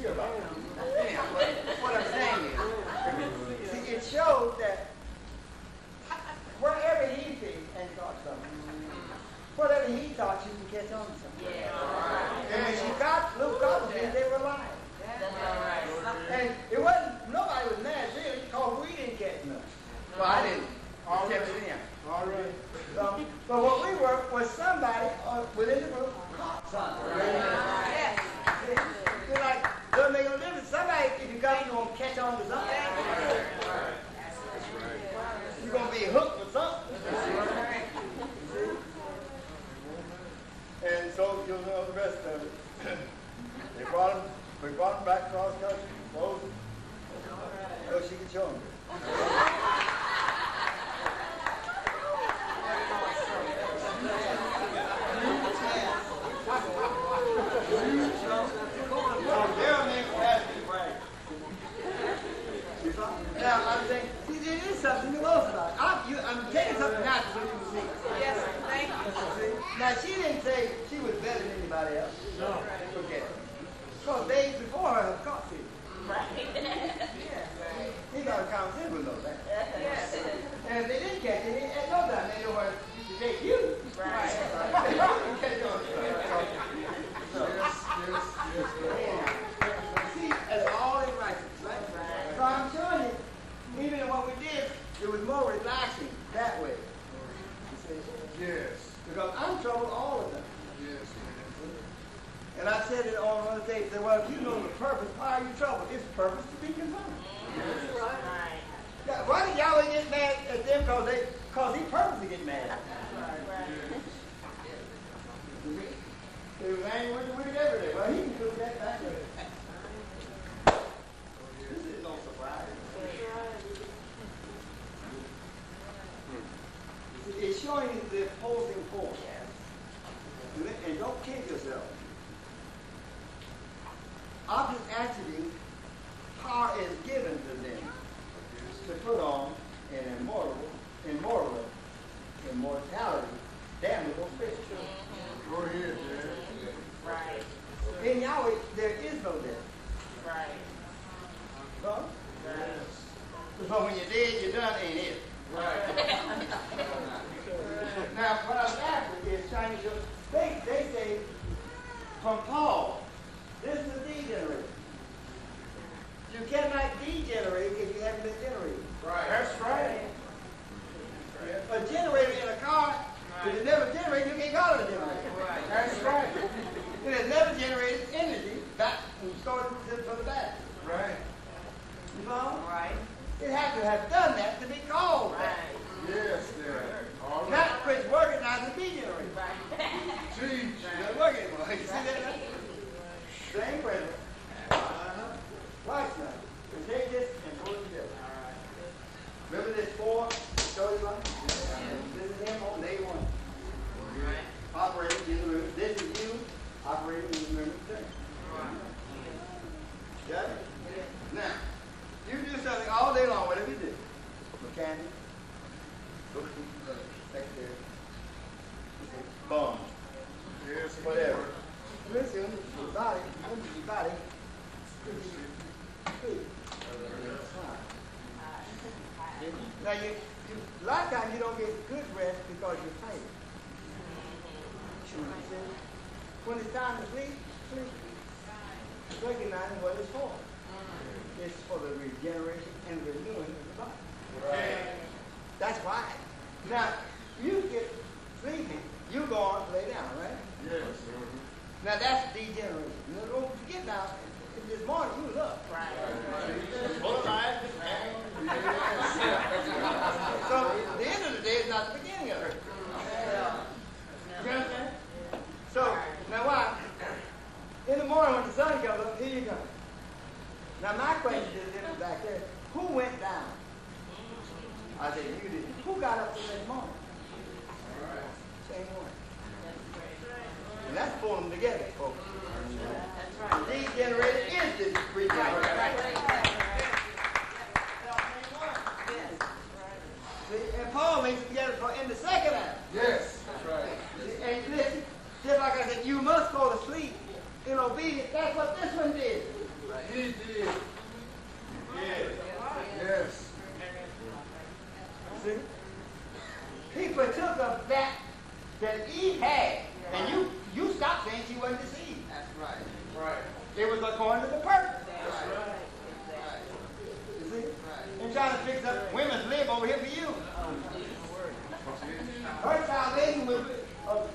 see about it. Anyhow, what I'm saying is, see, it shows that wherever he thinks and taught something, whatever he taught, you can catch on to something. Yeah. And when she got Luke got them, they were lying. And it wasn't, nobody was mad really, because we didn't catch nothing. Well, I didn't. I kept it in. All right. But what we were was somebody within the group caught something. Yes. It's like, doesn't make no difference. Somebody, if you got, you're going to catch on to something. You're going to be hooked with something. And so you'll know the rest of it. We brought him back across country, closed him, so she could show him. Now, I'm saying, see, there is something you lost about it. I'm taking something out so you can see. Yes, thank you. Now, she didn't say she was better than anybody else. No. Okay. Because they before her have caught people. Right. He got a conversation with those. Yes. And if they didn't catch it, at no time they know where to take you. Right. See, it's all in righteousness, right? So I'm showing you, even what we did, it was more relaxing that way. Yes. Because I'm troubled all of them. Yes. And I said it on one day, said, well, if you know the purpose, why are you troubled? It's purpose to be confirmed. That's right. Yeah, why did y'all get mad at them? Because he purposely get mad. He was angry with it every day. Well, he can do that back with it. This is no surprise. It's showing you the opposing force. And don't kid yourself. Opposite attributes, power is given to them to put on an immortality, damnable spirit. Go ahead, Dad. Right. In Yahweh, there is no death. Right. No? Yes. So when you're dead, you're done, ain't it? Right. Now, what I'm after is trying to show, they say, from Paul, this is degenerated. You cannot degenerate if you haven't been generated. Right. That's right. A generator in a car, if it never generated, you can't call it a generator. Right. That's right. It has never generated energy back and stored it from the back. Right. You know? Right. It had to have done that to be called that. Right. Yes, Dad. All right. Not quit working as a degenerator. Right. Teach. Not working anymore. You see that? Same principle. Watch now. And take this and put it together. Remember this 4 storyline? This is him on day 1. Right. Operating in the room. This is you operating in the room. Got it? Now, you do something all day long, whatever you do. Mechanic, bookkeeper, secretary, bum, Yes, whatever. Listen, your body, your body, now, a lot of times you don't get good rest because you're tired. When it's time to sleep, sleep. Recognize what it's for. It's for the regeneration and renewing of the body. Right. That's why. Now, you get sleepy, you go on and lay down, right? Yes. Now, that's degeneration. Now, don't forget now, this morning you was up. Right. Full of life. So, the end of the day is not the beginning of it. You understand? So, now why? In the morning when the sun comes up, here you go. Now my question is this back there. Who went down? I said, you did. Who got up the next morning? Same one. And that's pulling them together, folks. That's right. Degenerated is this regeneration. See, and Paul makes it together in the second act. Yes. That's right. And listen, just like I said, you must go to sleep in obedience obedient. That's what this one did. He did. Yes. Yes. See? He partook of that Eve had. And you stopped saying she wasn't deceived. That's right. Right. It was according to the purpose. That's right. You see? And trying to fix up women's live over here for you. Her salvation was,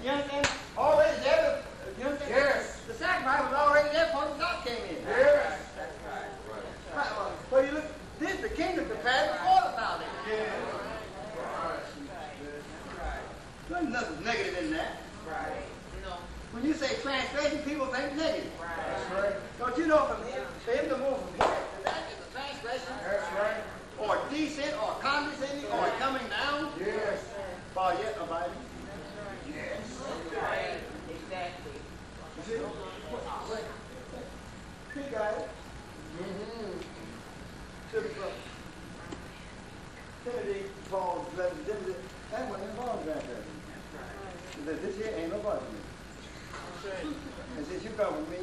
you understand, already there. You understand? Yes. The sacrifice was already there before the God came in. Yes. That's right. Right. So you look, this the kingdom prepared before the salvation. Yes. There's nothing negative in that. Right. No. When you say transgression, people think negative. That's right. Don't you know for him to move from here to that is a transgression? That's right. Or decent, or condescending, or coming down? Yes. Or yet abiding? Yes. Right. Exactly. You see? See, guys? Timothy, Paul's letter to Timothy, that wasn't involved right there. He said, this here ain't nobody to me. And since you come with me,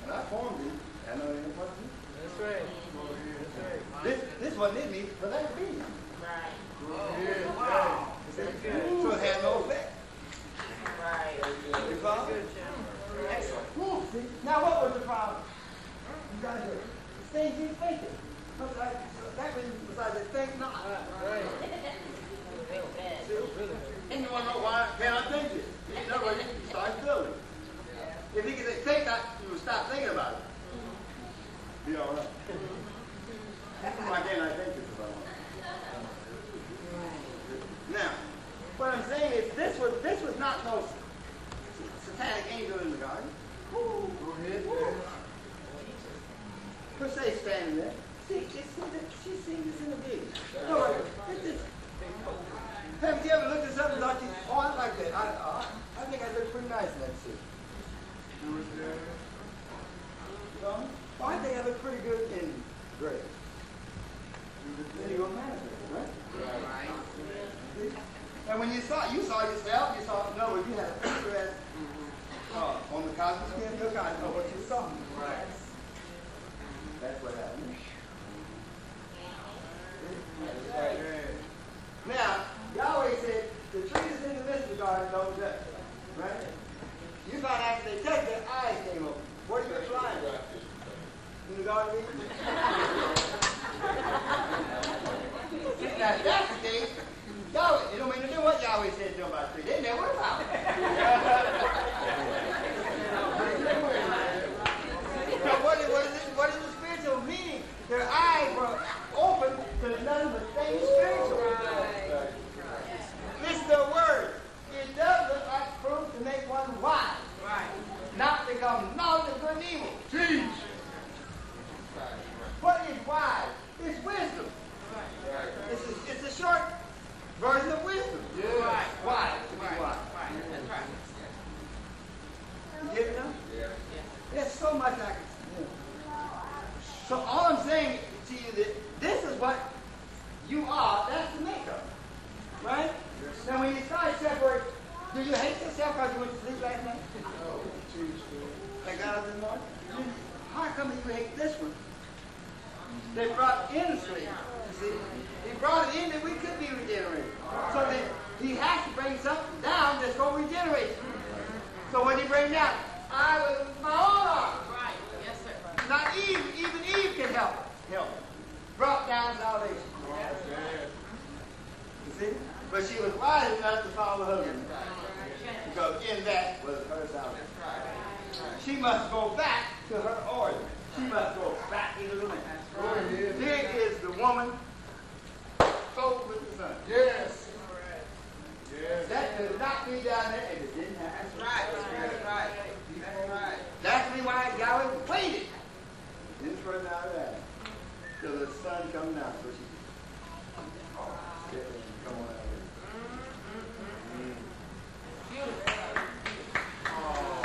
and I formed you, I know ain't nobody to me. That's right. This wasn't in me, but that be. Right. Wow. So it had no effect. Right. You follow? Excellent. See? Now what was the problem? You got to hear it. Things you thinking. That was besides the think not. Right. And you want to know why can I think it? You know what? You start building. If you can say think that, you would stop thinking about it. Be all right. Why can't I think this about it? Now, what I'm saying is this was not no satanic angel in the garden. Go ahead. Per se standing there. She's seen this in the video. No, haven't you ever looked at something like this? Oh, I like that. I think I look pretty nice in that suit. Who is there? Oh, I think I look pretty good in gray. Then you go manifest, right? Right. And when you saw yourself, you saw, no, you had a picture as on the cosmic skin, look, I know what you saw. Right. That's what happened. Amen. Now, Yahweh said, the tree is in the midst of the garden, don't touch it. Right? You found after they touched, their eyes came open. Where you flying? In the garden of Eden? Now, if that's the case, Yahweh, it don't mean to do what Yahweh said to them about the tree. They never found it. So what is the spiritual meaning? Their eyes were open to nothing but things spiritual. Listen to the word. It does look like fruit to make one wise. Right. Not become knowledge of good and evil. Teach. What is wise? It's wisdom. It's a short version of wisdom. Yes. Wise. To be Right. wise. Right. That's right. You get it now? Yeah. There's so much I can. So all I'm saying to you that this is what you are. That's the makeup, right? Yes. Now when you start separate, do you hate yourself because you went to sleep last night? Oh, teach. Thank God this morning. How come you hate this one? They brought in sleep. You see, he brought it in that we could be regenerated. So that he has to bring something down that's going to regenerate you. So when he brings down, I was my own arm. Right. Yes, sir. Not Eve, even Eve can help. Brought down salvation. You see? But she was wise enough to follow her husband. Because in that was her salvation. She must go back to her origin. She must go back into the land. Here is the woman sold with the son. Yes. Yes. That could not be down there if it didn't happen. That's right. That's right. That's right. That's why Yahweh waited. Didn't first out of that. Till the sun come down. So she come on out Beautiful. Oh,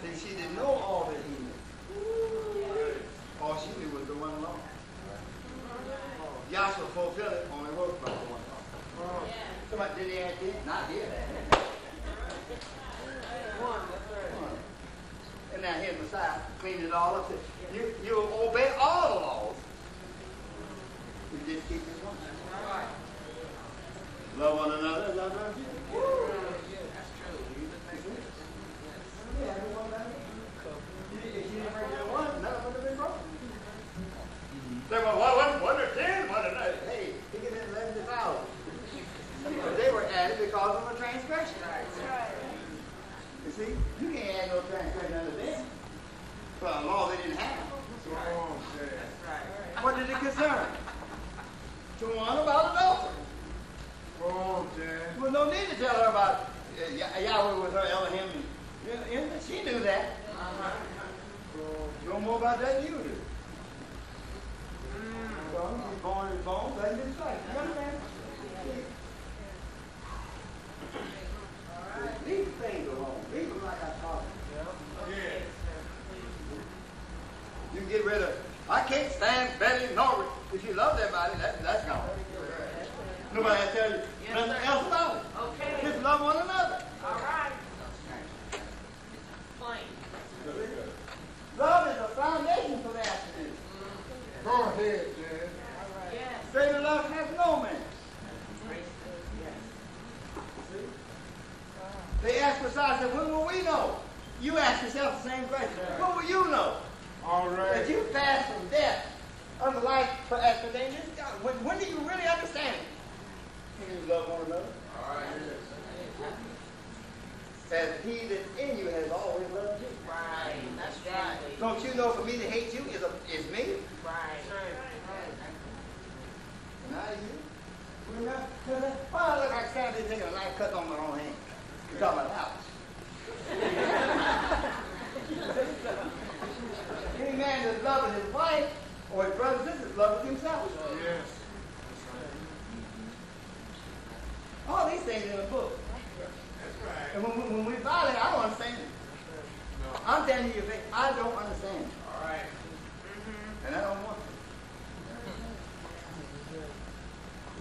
see, she didn't know all that he knew. All she knew was the one law. Yahshua fulfilled it, only worked by the one law. can't not hear that. And now here's Messiah cleaning it all up. You obey all the laws. You just keep this one. Love one another, love one another. That's true. Yeah, everyone does it. If you didn't break that one, none of them would have been broken. They were one or 10, one or nine. Hey, he gets 11 to 1,000. But they were added because of a transgression. You see, you can't add no transgression under them. For a law they didn't have. Come on, Dad. What did it concern? To one about adultery. Come on, Dad. Well, no need to tell her about Yahweh with her Elohim. She knew that. You know more about that than you do. So he's born in his bones, doesn't get his life. You understand? Leave the things alone. Leave them like I taught them. Yeah. You can get rid of. I can't stand Betty Norwood. If you love that body, that's gone. Nobody has to tell you nothing else about it. Okay. Just love one another. All right. Plain. Love is a foundation for that to do. Go ahead, Dad. Yes. Greater love has no man. They asked Messiah, said, when will we know? You ask yourself the same question. When will you know? All right. That you pass from death unto life for expectation. When do you really understand it? When you love one another. All right. As he that's in you has always loved you. Right. That's right. Don't you know for me to hate you is me? Right. Not you. Well, look, I stand there taking a knife cut on my own hand. You're talking about the house. Any man that's loving his wife or his brother and sisters loves himself. Yes. All these things in the book. That's right. And when we violate, I don't understand it. No. I'm telling you, I don't understand it. All right. And I don't want to.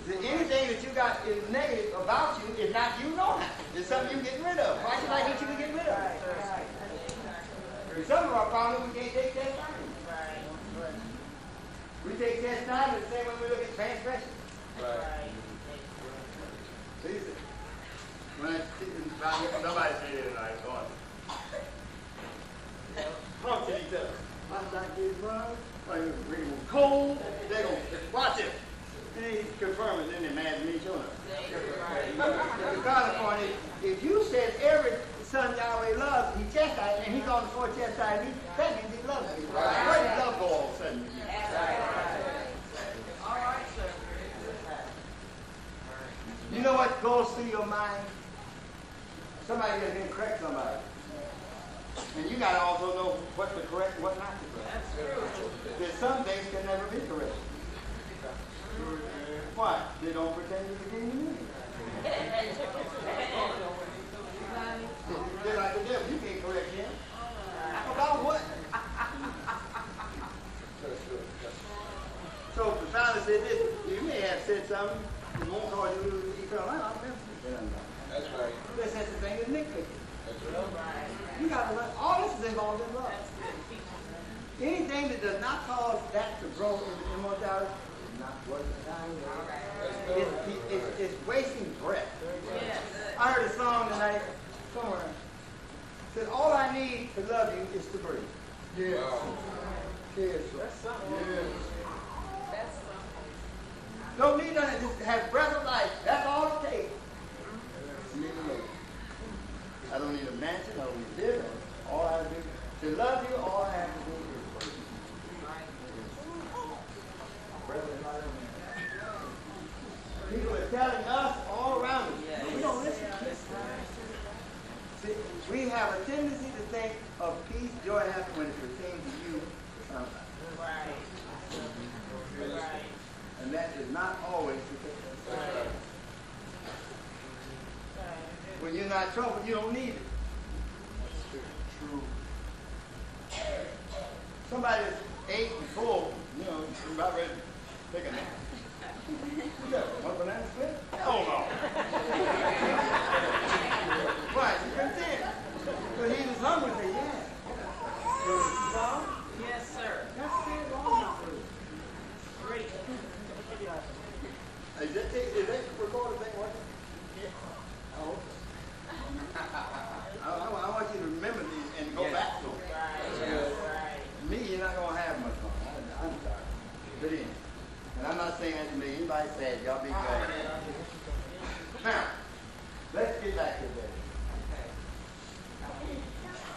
Is there anything that you got is negative about you is not you know that. It's something you're getting rid of. Why should I get you to get rid of it? Some of our problems we can't take that time. We take that time the same way we look at transgression. Right. See, when nobody say it tonight, go on. Talk to each other. My doctor is wrong. I'm bring them cold. They're going to watch it. And he's confirming in the imagination. The counterpoint is, if you said every son Yahweh loves, he chastised, and he's on the floor chastising me, that means he loves me. Where did love go all of a sudden? All right, sir. You know what goes through your mind? Somebody has been correct somebody. And you got to also know what to correct and what not to correct. That's true. There's some things can never be corrected. Why? They don't pretend to be human. They're like the devil. You can't correct him. About what? So the founder said this. You may have said something. It won't cause you to lose eternal life. I'll never say that. That's right. There's such a thing as nitpicking. That's right. You got to learn. All this is involved in love. Anything that does not cause that to grow in immortality is not worth the time. It's wasting breath. Yes. I heard a song tonight somewhere. It said, all I need to love you is to breathe. Yes. Yes. That's something. Yes. That's something. Don't need nothing. Just have breath of life. That's all it takes. You need to live. I don't need a mansion. I don't need this. All I have to do to love you, all I have to do is breathe. Breath of life. People are telling us all around us. We don't listen. See, we have a tendency to think of peace, joy, and happiness when it pertains to you. Right. Right. And that is not always the case. Right. When you're not troubled, you don't need it. True. Somebody that's 8 and full, about ready to take a nap. One banana split? Hell no. Right, you couldn't see it. So he was hungry, said, yeah. So, Yes, sir. that's it, long. Great. Is that recorded thing working? Yeah. Oh, I want you to remember these and go back to them. Right. Me, you're not going to have much fun. I'm sorry. But in. And I'm not saying that to me. Anybody said, y'all be glad. Now, let's get back to this.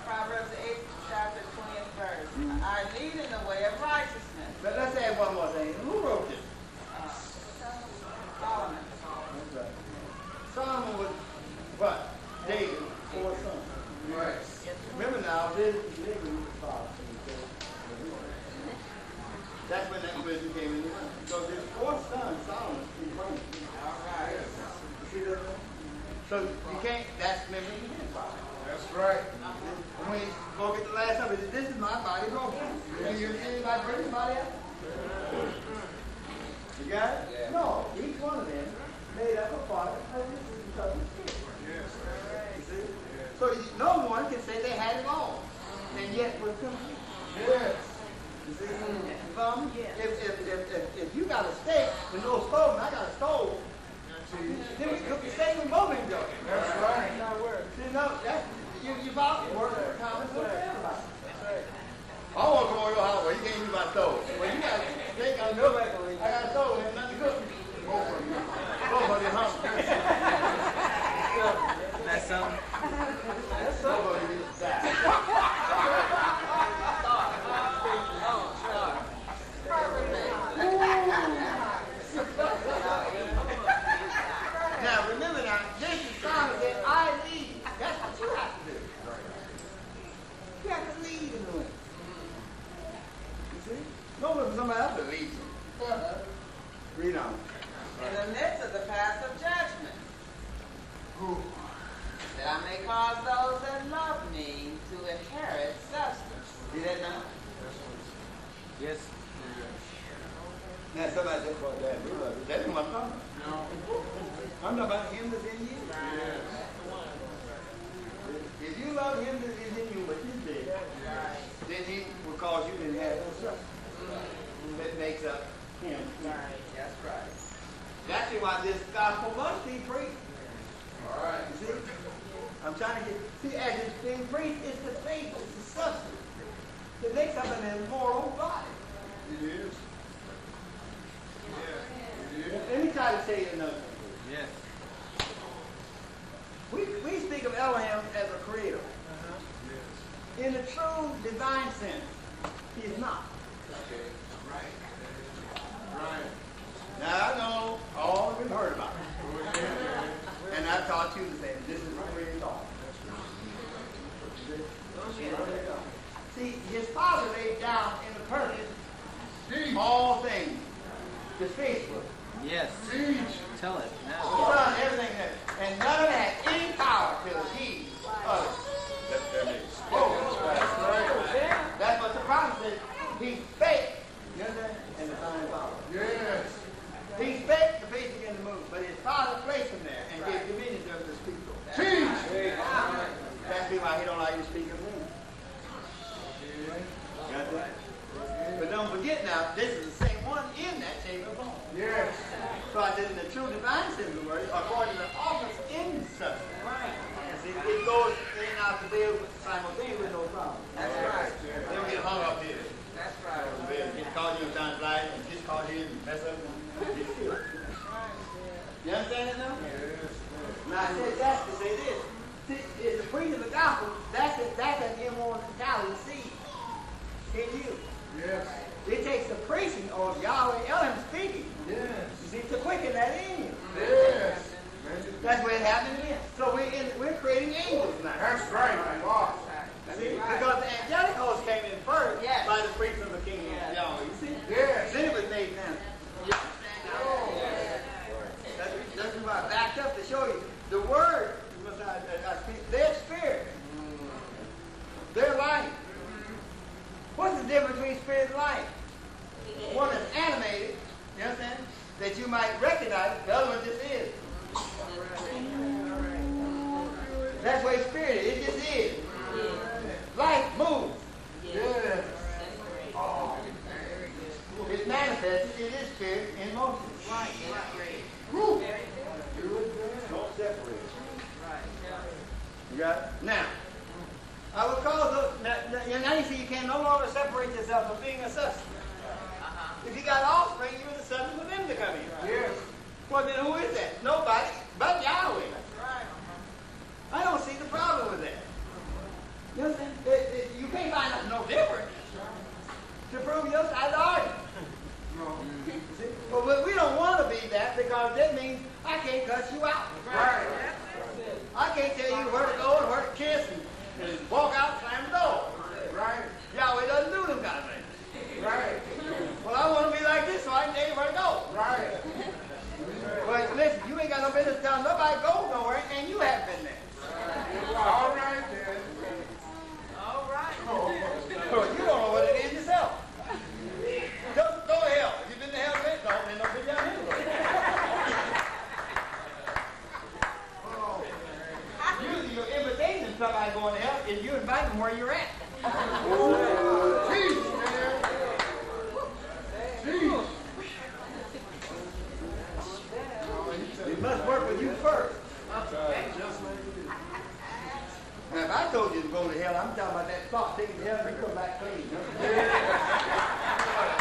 Proverbs 8, chapter 20th verse. I lead in the way of righteousness. Let's add one more thing. Who wrote this? Solomon. That's right. Solomon was what? David, 4 sons. Right. Remember now, David was the father. That's when that wisdom came in. Because his 4th son, Solomon, he prayed. All right. You see that? So you can't, that's memory again. That's right. When he spoke at the last time, he said, this is my body broken. And you see anybody break his body up? You got it? Yeah. No, each one of them made up a part of each other's spirit. Yes. You see? So no one can say they had it all, and yet we're complete. Yes. You see? If you got a steak with no stove, and I got a stove, then we cook the steak with both enjoy. That's right. See, no, that's, you about to work for common sense for everybody. I don't want to come over your house. Well, you can't use my stove. Well, you got a steak on your back. I got a stove and nothing to cook. Both of you. Both of you hungry. That's something. Both of you need to Now, remember now, this is Solomon said, I lead. That's what you have to do. You have to lead in the way. You see? Don't look for somebody else to lead you. Read on. In the midst of the path of judgment, that I may cause those that love me to inherit substance. See that now? Yes. Now somebody said, well, that's what I'm talking about. No. I'm talking about him that's in you. Yes. If you love him that is in you, but he's dead, then he will cause you to inherit the substance that makes up him. Right. That's right. That's why this gospel must be preached. All right. You see? I'm trying to get, see, as it's being preached, it's the faith, it's the substance that makes up an immortal body. It is. Yeah. It is. Let me try to say it another way. Yes. We speak of Elohim as a creator. Yes. In the true divine sense, he is not. Okay. Right. Right. Now I know all of you heard about it. And I taught you the same. This is what we taught. See, his father laid down in the permanent all things. The faithful. Yes. Teach. Tell it He now. done everything there. And none of it had any power till he uttered. That's right. That's what the prophet said. He spake. You understand? And the sign followed. Yes. He spake, the face began to move. But his father placed him there and gave dominion to him to speak to him. Teach. That's why he don't like you to speak of him. Got that? But don't forget now, this is the same one in that chamber of bone. Yes. So I said in the true divine sense of the word, according to the office in substance. Right. See, it goes in and out the veil simultaneously with no problem. That's right. They don't get hung up here. That's right. Get caught you times life and get caught here and mess up. You understand it now? Yes. Now I said that to say this. See, it's the preaching of the gospel, that's an immortality seed in you. Yes. It takes the preaching of Yahweh Elohim speaking. Yes. You see, to quicken that in you. Yes. That's where it happened in. So we're creating angels now. That's right. Wow. See, because the angelic host came in first Yes. by the preaching of the kingdom of Yahweh. You see? Yes. Then it was made now. You understand now? That's why I backed up to show you. The word, their spirit, their life. What's the difference between spirit and life? One is animated, you understand? That you might recognize it, the other one just is. That's where spirit is. It just is. Life moves. Yes. It manifests. It is spirit in motion. Woo. Don't separate. You got it? Now, I will call those. Now you see, you can no longer separate yourself from being a substance. If you got offspring, you're the substance for them to come in. Yes. Well, then who is that? Nobody but Yahweh. I don't see the problem with that. You understand? You can't find nothing no different to prove your side of the argument. No. See? But we don't want to be that because that means I can't cut you out. Right. I can't tell you where to go and where to kiss and walk out, slam the door. Right. Yahweh doesn't do them kind of things. Right. Well, I want to be like this so I can tell you where to go. Right. But listen, you ain't got no business telling nobody go nowhere, and you haven't been there. All right then. All right. So you don't know what it is yourself. Just go to hell. If you've been to hell, then don't be down here. Usually your invitation to somebody going to hell is you invite them where you're at. Peace, man. Peace. It must work with you first. Now, if I told you to go to hell, I'm talking about that thought taking to hell and you come back clean. That's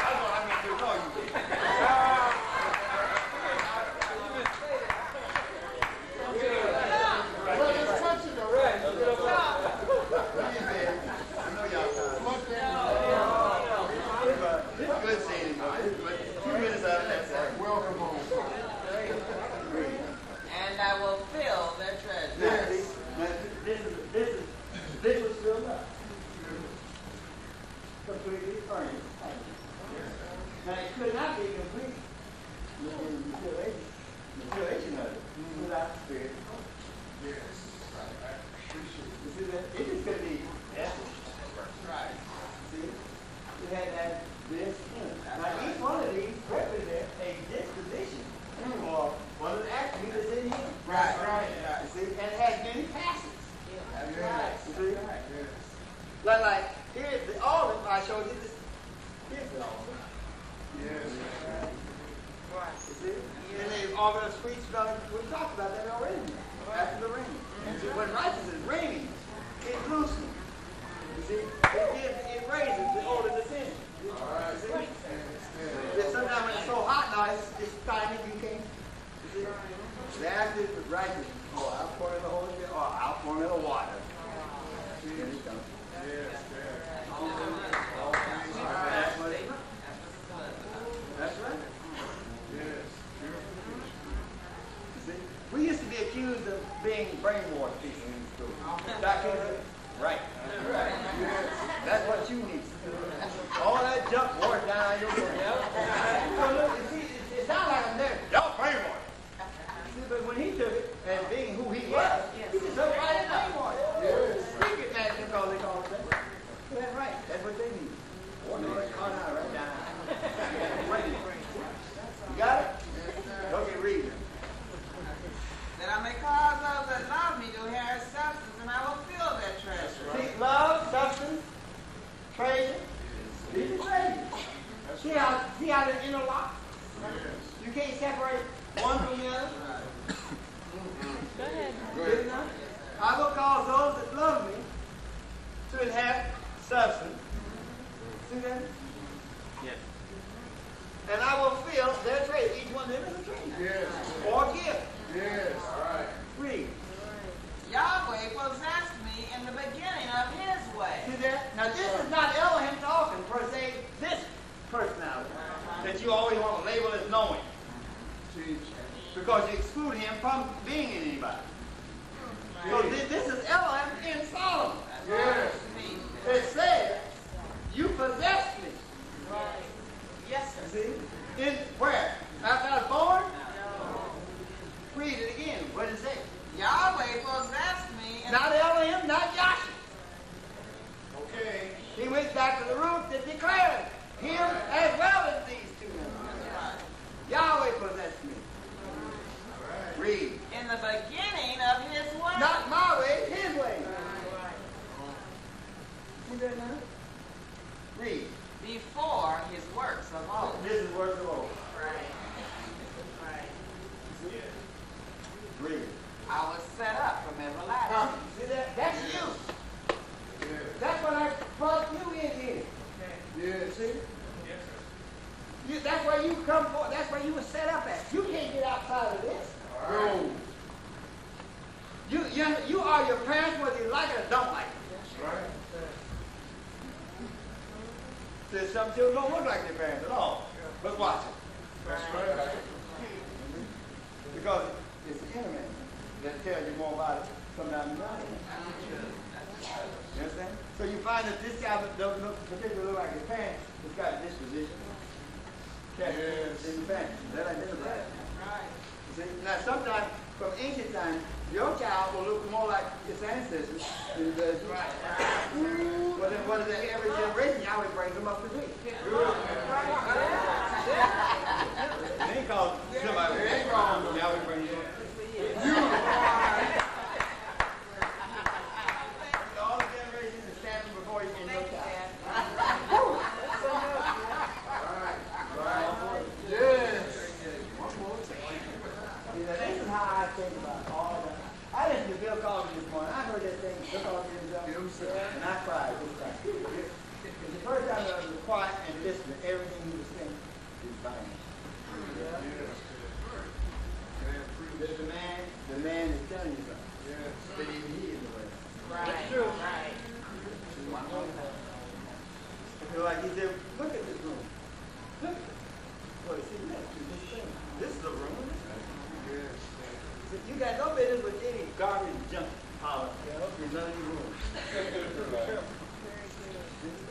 what I'm going to call you. Well, it's touching already. I know y'all tired. It's good seeing him, boy. It's good. 2 minutes out of that side. Welcome home. And I will fill their treasure. Now, see, this was filled up. Completely furnished. Now, it could not be complete in mutilation of it without the Spirit. Yes. You see that? It just couldn't be essence. Right. See? It had to have this in it. Now, each one of these represents a disposition or one of the attributes that's in him. Right, right. You see? And it has many facets. That's right. You see? Yes. Like here's the olive I showed you. Here's the olive. Yes. You see? And they offer a sweet smell. We talked about that already. After the rain. And so when righteousness is raining, it loosens. You see? It raises the older the sin. All You right. see? Then sometimes when it's so hot now, it's tiny, you can't. You see? The active is righteous. Oh, I'll pour in the Holy Spirit. Oh, I'll pour in the water. Here it comes. Yes. Yes. That's right. Yes. See? We used to be accused of being brainwashed people in school. Dr. Right. Yes. That's what you need. All that junk washed down your brain. So look, you see, it sounds like I'm there. Y'all brainwashed. See, but when he took it, and being who he was, he just took right in brainwashed. Yes. Secret man, that's all they call it. That's right. That's what they need. Oh, no, it's caught out right down. You got it? Don't get reading. That I may cause those that love me to inherit substance, and I will fill their treasure. See, love, substance, treasure. These are treasures. See how they're interlocked? You can't separate one from the other. Go ahead. Good enough? I will cause those that love me to inherit substance. See that? Yes. And I will fill their treasure. Each one of them is a treasure. Yes. Or gift. Yes. All right. Read. Yahweh possessed me in the beginning of his way. See that? Now this is not Elohim talking per se, this personality that you always want to label as knowing. Teach. Because you exclude him from being in anybody. So this is Elohim in Solomon. Yes. It says, you possess me. Yes, sir. See? In where? After I was born? Read it again. What does it say? Yahweh possessed me in Not Elohim, not Yahshua. Okay. He went back to the root that declared him as well as these two. Yahweh possessed me. the beginning of his work. Not my way, his way. See that now? Read. Before his works of old. This is works of old. Right. Read. I was set up from everlasting. See that? That's you. That's what I brought you in here. Yes. See? That's where you come for. That's where you were set up at. You can't get outside of this. No. You are your parents whether you like it or don't like it. That's right. There's some children don't look like their parents at all. But watch it. That's right. Because it's the internet that tells you more about it sometimes than not. You understand? So you find that this child doesn't look particularly like his parents. It's got disposition. Yes. In the family. That identifies. Right. See? Now sometimes from ancient times, your child will look more like its ancestors than it does. Right. Well then what is that every generation Yahweh brings them up to be? They ain't called somebody. They ain't called Yahweh brings them up to be. All the generations are standing before you in your child. Yes. You know, this is how I think about all that. I listened to Bill Cosby this morning. I heard that thing, Bill Cosby himself, and I cried this time. It's the first time I was quiet and listened to everything he was saying. He was fine. The man is telling you something. Yes. But even he is the way. Right. It's true. Right. So like he said, look at this room. Look at it. Well, see, look, this thing. This is a room. Yes. You got no business with any garbage junk pile in none of your rooms.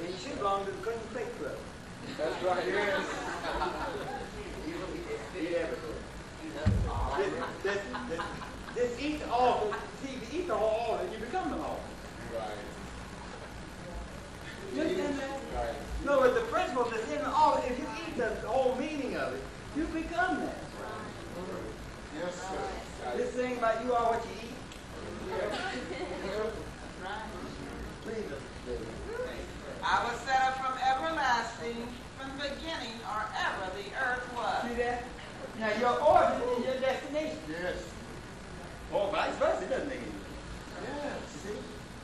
And you should belong to the Clinton Plate Club. That's right. Yes. Eat everything. This eat the altar. See, if you eat the whole altar, you become the altar. Right. You understand that? Right. No, but the principle that's in the altar, if you eat the whole meaning of it, you become that. Yes, sir. This thing about you are what you eat. Please, I was set up from everlasting, from the beginning, or ever the earth was. see that? Now your origin is your destination. Yes. Or vice versa, it doesn't make any difference. Yes. You see?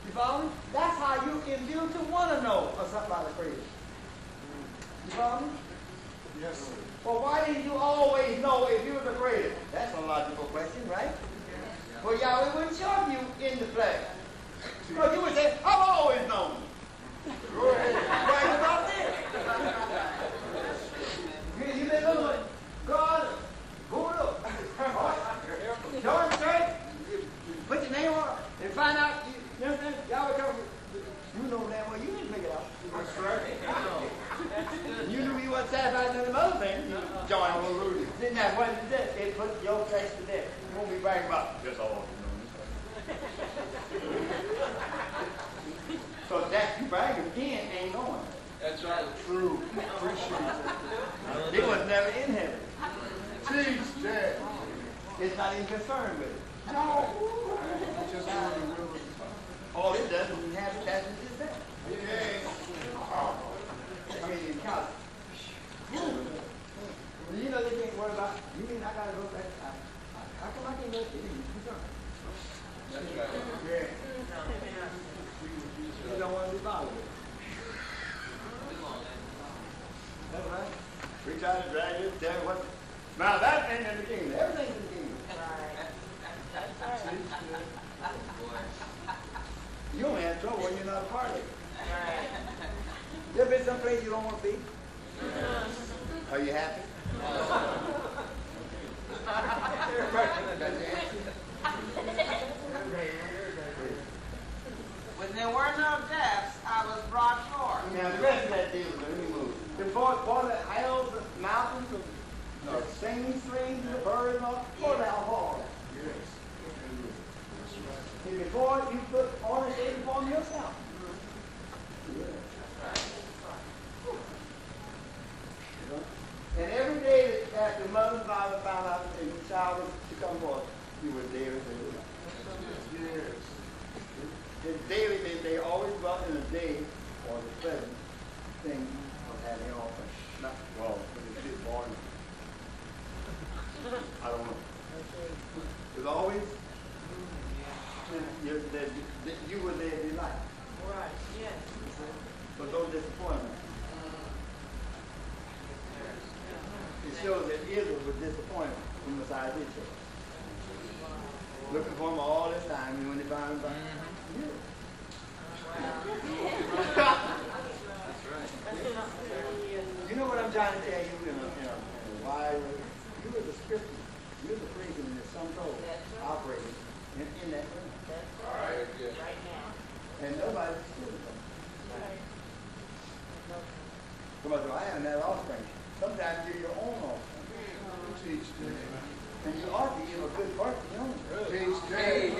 You follow me? That's how you imbue to want to know or something about the Creator. You follow me? Yes, sir. Well, why didn't you always know if you were the Creator? That's a logical question, right? Well, Yahweh wouldn't show you in the flesh. Because you would say, I've always known. Go ahead. Right about this. You say, look, God, go look. Join the church, put your name on it, and find out, you understand? Yahweh told you, you know that well, you didn't pick it up. That's right. You knew you wasn't satisfied with them other things. You joined. Hallelujah. Didn't that what it did? It put your flesh to death. You won't be bragging about just all you know. So that you bragging again ain't going. That's right. True. Appreciate it. It was never in heaven. Teach, Dad. It's not even concerned with it. No. Just doing the will of the All it does is inhabit that which is there. Yes. I mean, in college. You know they can't worry about, you mean I gotta go back? How come I can't go? That's right. Yeah. You don't want to be bothered with it. That's right. We try to drag it, tell you what. Now that ain't in the kingdom. Everything's in the kingdom. You only have trouble when you're not a part of it. There been some place you don't want to be? Are you happy? When there were no depths, I was brought forth. Now the rest of that deal, let me move. Before the hills, the mountains, the singing streams, the birds, and all, before that, all that. Yes. See, before you put on a day upon yourself. And every day that after mother and father found out that the child was to come forth, you were dead. daily life. Yes. It's daily, they always dwell in the day or the present thing of having all things. Not, well, when it's just born. I don't know. There's always, you were there in life. Right, yes. But no disappointment. It shows that Israel was disappointed when Messiah did show. Looking for him all this time, and when they found him, you. You know what I'm trying to tell you in a wide way? You are the scripture. You're the prison in the sum total operating in that room. Right. Yeah. Right now. And nobody's stealing from you. Come on, so I am that offspring. Sometimes you're your own offspring. Teach them. And you ought to give a good birth to your own. Teach them.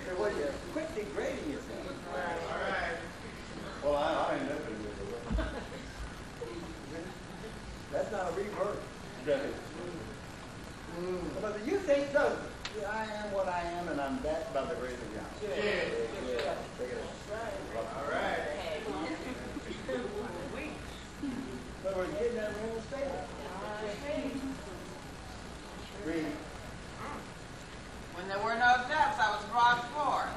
So what you quit degrading yourself. All right. Well, I ain't nothing with it. That's not a rebirth. But you think so. I am what I am, and I'm that by the grace of God. Yeah. Take it out. All right. But we're getting that real estate. Read. When there were no depths, I was brought forth.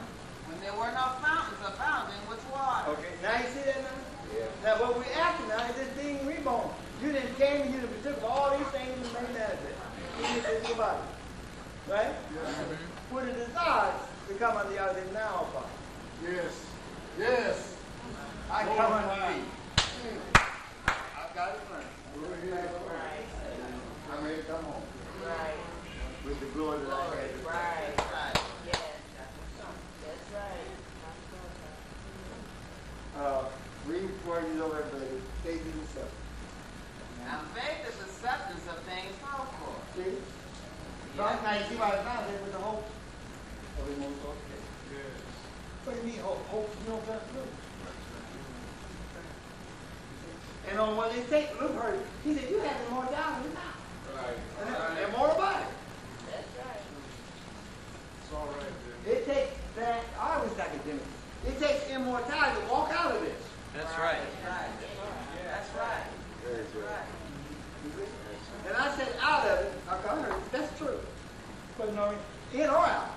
When there were no fountains abounding with water. Okay, now you see that now? Yeah. Now what we're acting now is this being reborn. You didn't came and you took all these things and made manifest. You did this your body. Right? Yes. With the desires to come under the other now, Father. Yes. Yes. I Lord, come unto wow. thee. I've got it learned. I'm ready to come home. Right. With the glory that I had. Right. Right. Yes. That's right. Read before you know everybody. Faith is the substance. Now faith is the substance of things hoped for. See? Now you see why it's not there with the hope of the most hope. Yes. What do you mean hope? Hope you know that's true. And on what they say, Luke heard, he said, you have immortality now. Right. And immortal body. That's right. It's all right, then. It takes that, I always like it, Jimmy. It takes immortality to walk out of this. That's right. Right. That's right. Very good. Right. And I said out of it, I heard, that's true. But no, in or out.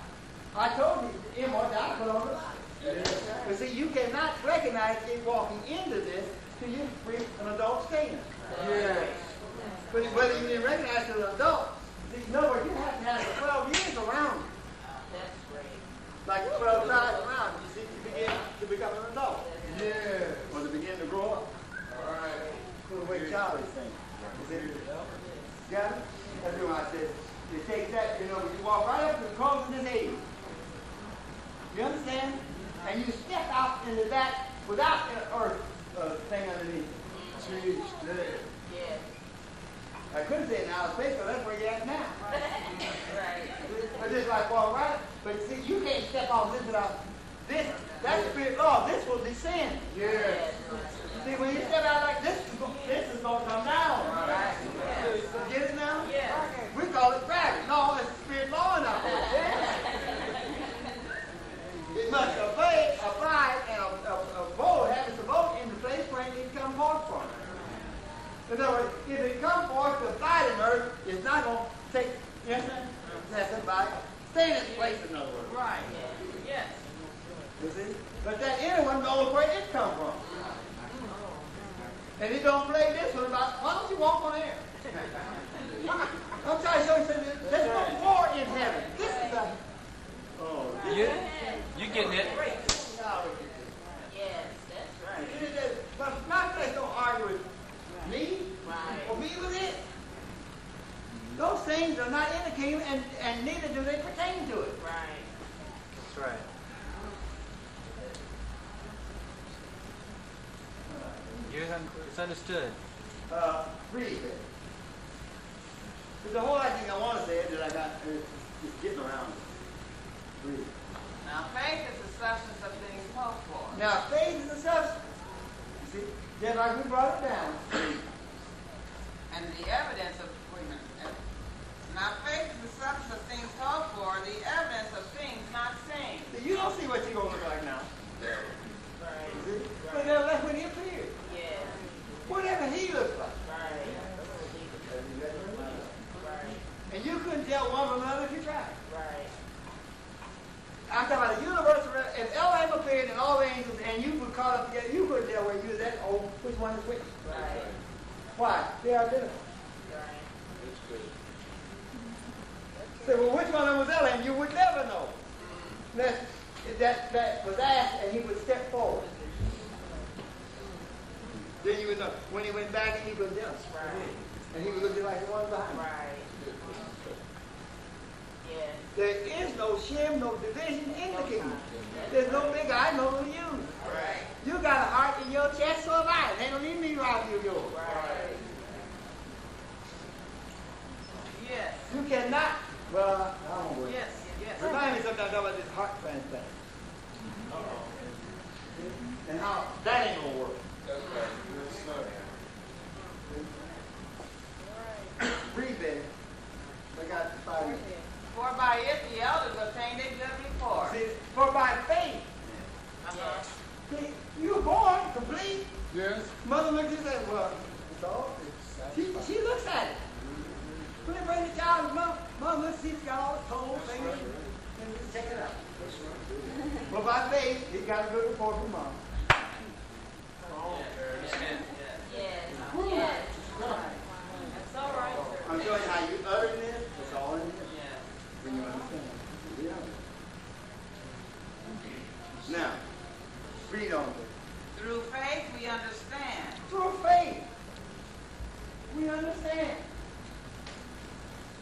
I told you, immortality put on the body. Yes. But see, you cannot recognize it walking into this till you reach an adult state. Yes. But whether you didn't recognize it as an adult, see, you know what, you have to have 12 years around you. That's great. Like 12 times around you, see, to begin to become an adult. Yes. Or to begin to grow up. All right. Put away childish things. Got it? That's what I said. You take that, you know, you walk right up to the cross of this age. You understand? And you step out into that without an earth thing underneath. Teach them. Yes. I couldn't say in outer space, but that's where you're at now. Right. But just like walk right, but see, you can't step off this without this. That's spirit law. This will descend. Yes. See, when you step out like this is going to come down. Right. Get it now? Yes. We call it gravity. No, it's spirit law now. It must abide, and a bowl happens to boat in the place where it can come forth from. In other words, if it comes forth to abide in earth, it's not going to take, yes, that's about stay in its place, in other words. Right. Yes. You see? But that inner one knows where it come from. And it don't play this one about, why don't you walk on air? I'm trying to show you something. There's no war in heaven. This is a... Oh, You getting it? Yes, that's right. But my flesh don't argue with me Right. or me with it. Those things are not in the kingdom, and neither do they pertain to it. Right. That's right. It's understood. Read it. There's a whole lot of things I want to say that I got just getting around. Read it. Now faith is the substance of things hoped for. Now, faith is a substance. You see, just like we brought it down. And the evidence of, wait a minute. Now faith is the substance of things hoped Spirit and all the angels, and you were caught up together, you couldn't tell where you was at. Oh, which one is which? Right. Why? They are identical. Right. Say, well, which one of them was Ella? And you would never know. That was asked, and he would step forward. Then you would know. When he went back, he was there. Right. And he would look like the one behind him. Right. Yes. There is no shame, no division in the kingdom. There's no big I, no little you. Right. You got a heart in your chest, so have I. They don't need me to rob you of yours. Right. Yes. You cannot. Well, I don't worry. Yes. Yes. Remind me sometimes about this heart transplant. And how that ain't gonna work. That's right. Yes, sir. Read that. They got the fire. For by it the elders obtained a good report. See, for by faith, Uh-huh. see, you were born complete. Yes. Mother looks at you and says, well, it's all. She looks at it. When they bring the child, mom looks, see, it's got all the toes, fingers, and just check it out. But by faith, he got a good report from mom. Understand? Yes. Woo. Yes. Right. That's all right, sir. I'm showing you how you utter this. It's all in here. Yes. When you understand. Yeah. Now, read on this. Through faith we understand. Through faith, we understand.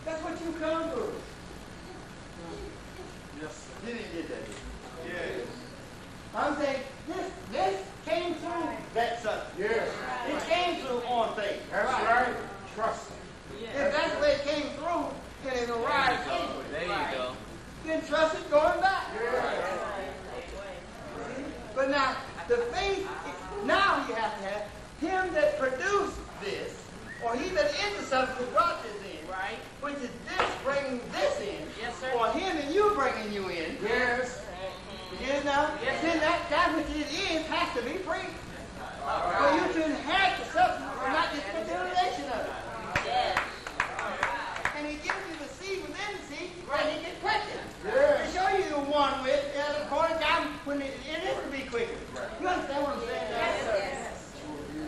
That's what you come through. Yes, sir. You didn't get that. Yes. I'm saying this came through that subject. Yes. It came through on faith. That's right. Trust him. If that's the way it came through, and it arrived There you go. anyway, There you go. then trust it going back. But now, the faith, now you have to have him that produced this, or he that is the substance that brought this in, Right. which is this bringing this in, Yes, sir. or him and you bringing you in. Yes. You get it now? Yes, Then that which it is has to be free. All For you right. to inherit the substance and not just put the relation of it. Yes. And he gives you the seed within the seed, and he gets quicker. Yes. To show you the one with, according to time when it is to be quicker. You understand what I'm saying? Yes, sir.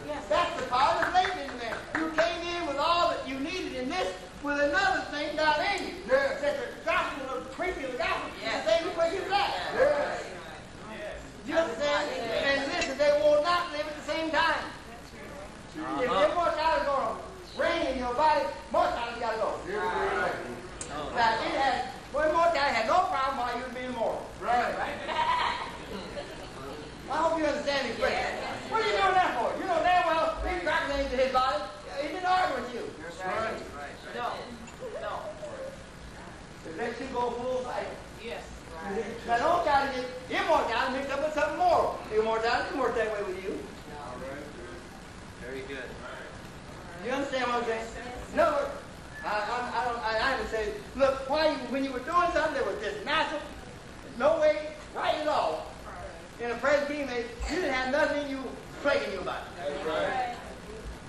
Yes. That's the power that's latent in there. You came in with all that you needed in this, with another thing God in you. Yes. That the gospel of the preaching of the gospel, Yes. the thing you quick as that. Yes. You understand? And listen, they will not live at the same time. If immortality is going to reign in your body, mortality got to go. Now, immortality had no problem while you were being immortal. Right. I hope you understand these questions. What are you doing that for? You know damn well he cracked things in his body. He didn't argue with you. That's right. No. No. It lets you go full cycle. Yes. Now don't try to get immortality mixed up with something moral. Immortality didn't work that way with you. Very good. You understand what I'm saying? In other words, I would say, look, when you were doing something that was just natural, no way, right at all, in a present being, you didn't have nothing in you plaguing you about it. That's right.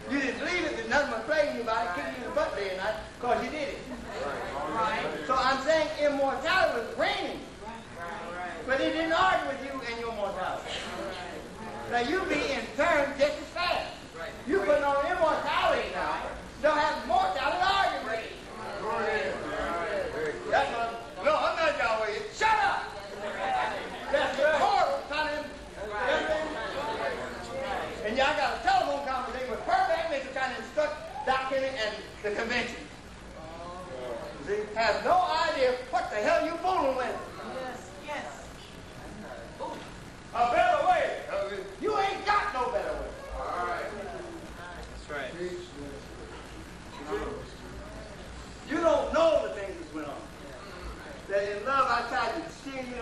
You didn't believe it, that nothing was plaguing you about it, kicking you in the butt day and night, because you did it. Right. So I'm saying immortality was reigning, Right. but it didn't argue with you and your mortality. Now you be in turn just as fast. You putting on immortality now. Don't have mortality arguing with you. Go ahead. That's what no, I'm not y'all with you. Shut up! That's horrible trying to and y'all got a telephone conversation with perfect Mr. trying to instruct Dr. and the convention. See, have no idea what the hell you fooling with. Yes. Yes. A better way. You ain't got no better way. All right. That's right. Teach You don't know the things that's went on. That in love I tried to steer you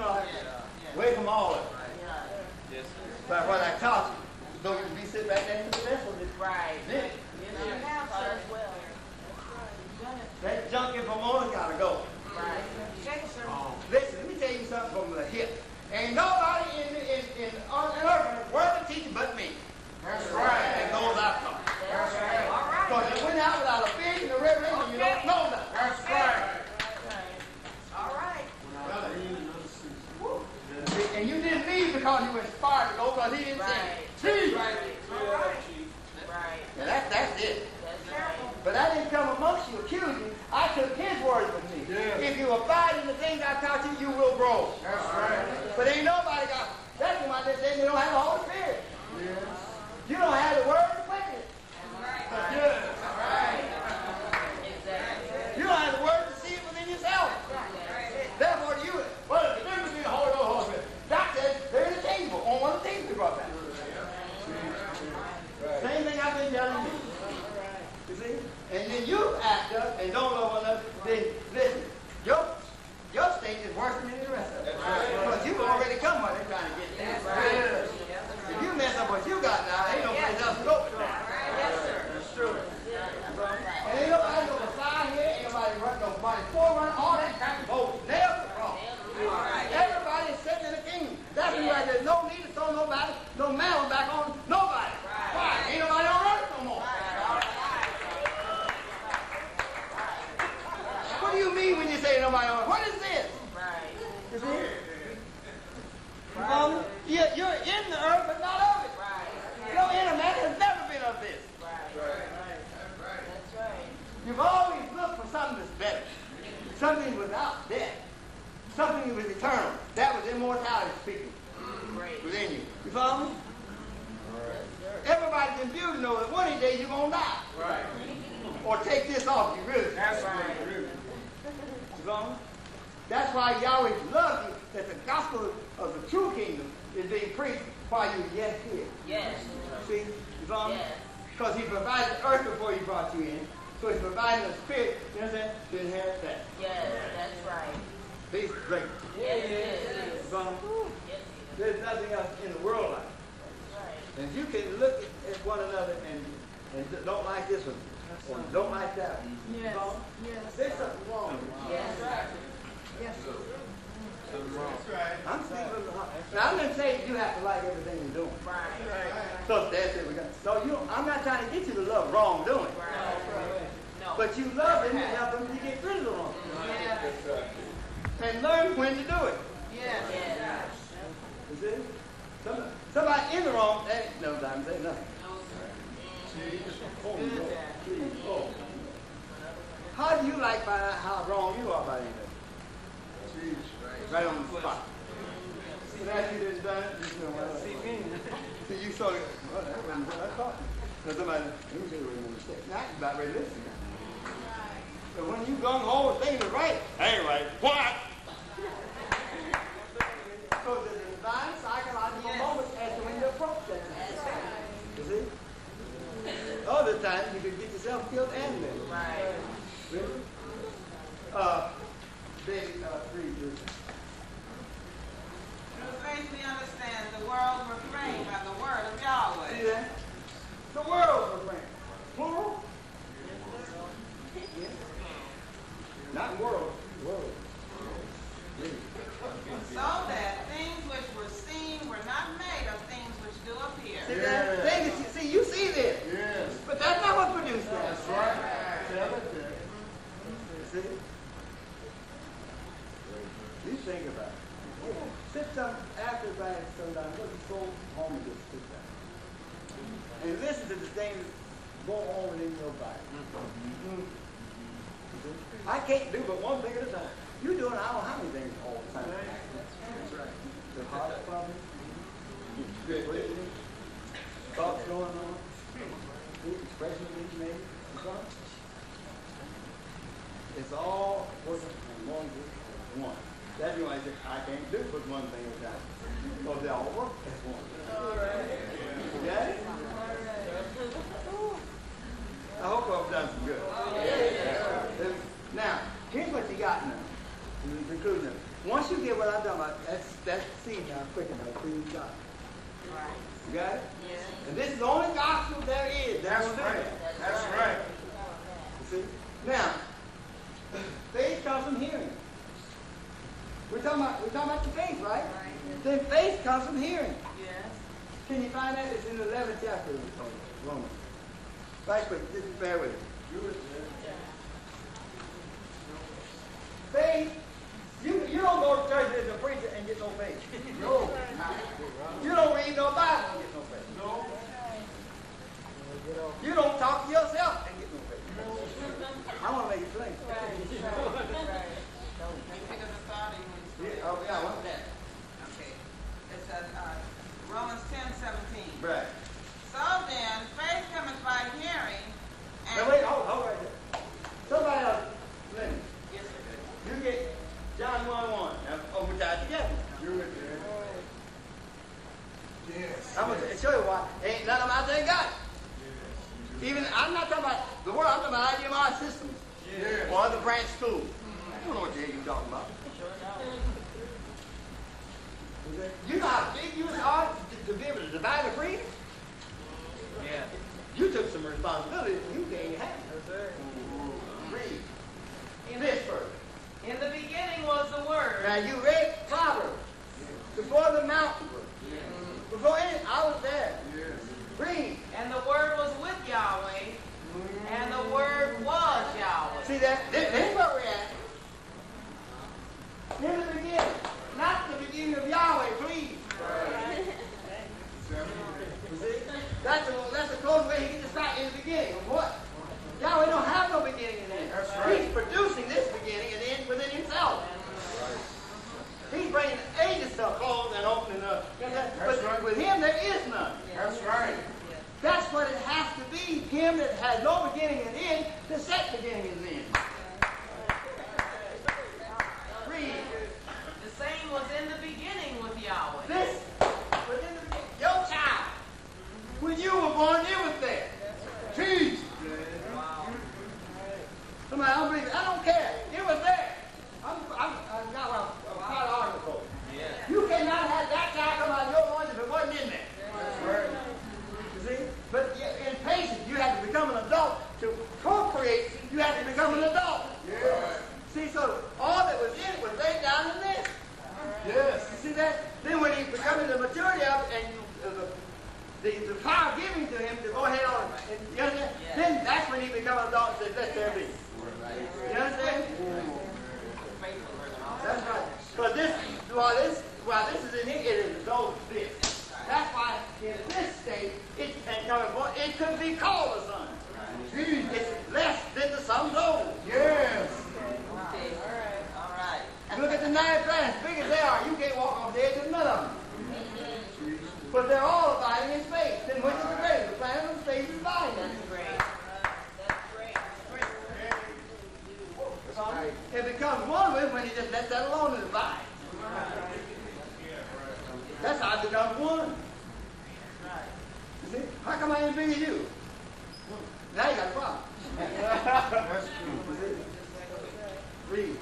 away from all of it. Yes, sir. By what I taught you. Don't you be sitting back there in the vessel. Right. This. Yes, you have, sir. That junkie Pomona gotta go. Right. Check it, sir. Listen, let me tell you something from the hip. Ain't nobody on earth in the world to teach you but me. That's right. And those I taught. That's right. All right. Because you went out without a vision or revelation, you don't know nothing. That's right. All right. And you didn't leave because he was inspired to go because he didn't say, Chief! Now that's it. But I didn't come amongst you accusing. I took his word with me. Yeah. If you abide in the things I taught you, you will grow. That's right. But ain't nobody got, that's why they say you don't have the Holy Spirit. Yes. You don't have the word to quit it. Yes. You don't have the word to see it within yourself. Therefore, you, well, the difference between the Holy Ghost and the Holy Spirit. Doc said, they're in the table, on one of the tables we brought back. Same thing I've been telling you. You see? And then you act up and don't love one another. Then, listen, your state is worse than the rest of it. Because you've already come where they're trying to get there. If you mess up what you got now, ain't no place else to go but that. That's true. And ain't nobody going to fly here, ain't nobody run, nobody forerun, all that kind of vote. Nails are wrong. Everybody is sitting in the kingdom. That's why there's no need to throw nobody, no mail back on nobody. Why? Ain't nobody on earth no more. What do you mean when you say nobody on earth? What is this? You see? You're in the earth, but not of it. Your inner man has never been of this. You've always looked for something that's better. Something without death. Something that was eternal. That was immortality speaking within you. You follow me? Everybody's imbued to know that one of these days you're going to die. Right. Or take this off you really. That's right. You follow me? That's why Yahweh loves you, that the gospel of the true kingdom is being preached while you're yet here. Yes. See? You follow me? Yes. Because he provided the earth before he brought you in. So he's providing the spirit, you understand, to inherit that. Yes, that's right. These great. Yes, it is. You follow me? Yes, There's nothing else in the world like it. that's right. And if you can look at one another and don't like this one, or don't like that one, Yes. you follow? There's something wrong with you. Yes, right. Yes. That's right. I'm speaking from the heart. Now, I'm not saying you have to like everything you're doing. Right. So that's it. So I'm not trying to get you to love wrongdoing. No. But you love them and help them to get rid of the wrong. Yes. And learn when to do it. Yes. You see? Somebody in the wrong, they ain't no time to say nothing. Oh. How do you like find out how wrong you are by anything? Right on the spot. So now you just done it, just know what see you saw it. Well, that wasn't what I thought. Now somebody, let me tell you what you're mistake. Now you're about ready to listen. But when you gung ho, things are right. Ain't right. What? So there's a divine psychological moment as to when you approach that time. You see? Other times you can get yourself killed and then. Right. Really? David 3. Through faith we understand the world was framed by the word of Yahweh. See that? The world was framed. Plural? Yeah. Not world. World. Really. So that things which were seen were not made of things which do appear. See that? See, you see this. Yes. But that's not what produced that. That's right. Tell it there. See? You think about it. Sit down after the ride sometimes. Go to home and just sit down. And listen to the things that go on within your body. I can't do but one thing at a time. You're doing I don't know how many things all the time. That's right. The heart problem, breathing, thoughts going on, the expressions being made. It's all working on one group, one. That's why I say I can't do but one thing at a time. Because they all work as one. All right. Got it? I hope I've done some good. Now, here's what you got now. In conclusion, once you get what I'm talking about, that's seen now, quick enough, so you got it. Right. You got it? Yes. And this is the only gospel there is. That's right. That's right. You see? Now, faith comes from hearing. We're talking about the faith, right? Then faith comes from hearing. Yes. Can you find that? It's in the 11th chapter of Romans. Right quick, just bear with it. Faith, you don't go to church as a preacher and get no faith. No. yeah, what's that? Okay. It says Romans 10:17. Right. So then, faith cometh by hearing, and Now wait, hold right there. Somebody else, let me. yes, sir. You get John 1:1. Now, over time together. Do it, Dad. Yes. I'm going to show you why. Ain't none of them out there got it. Even, I'm not talking about the world, I'm talking about IDMR systems. Yes. Or other branch schools. I don't know what the hell you're talking about. You know how big you are to be able to divide the freedom? Yeah. You took some responsibility and you can't have it. Yes, sir. Read. This verse. In the beginning was the Word. Now you read Proverbs. Before the mountain. Before any, I was there. Yes. Read. And the Word was with Yahweh, and the Word was Yahweh. See that? This is where we're at. In the beginning. Not the beginning of Yahweh, please. See? That's the close way he gets to start in the beginning. Of what? Yahweh don't have no beginning and end. That's right. He's producing this beginning and end within himself. He's bringing ages to a close and opening up. But right. with him, there is none. That's right. That's what it has to be. Him that has no beginning and end, to set beginning and end. Read. The same was in the beginning with Yahweh. This was in the beginning. Your child. When you were born, it was there. Jesus. Somebody, I don't believe it. I don't care. It was there. I'm part of the article. Yeah. You cannot have that child come out of your loins if it wasn't in there. Right. You see? But in patience, you have to become an adult. To procreate, you have to become an adult. Yes. See, so all that was in it was laid down in this. Yes. You see that? Then when he becomes the maturity of it and the power given to him to go ahead on and you understand? Then that's when he becomes an adult and says, let there be. You understand? That's right. But while this is in here, it is those this. That's why in this state, it could be called a son. It's less than the son's old. Yes. All right. Look at the 9 planets, big as they are, you can't walk off the edge of none of them. But they're all abiding in space. Then which is the greatest? The planet of space is abiding. That's great. That's great. It becomes one with when he just lets that alone and abide. That's how it becomes one. You see? How come I ain't big as you? Now you got a problem. That's true. Read.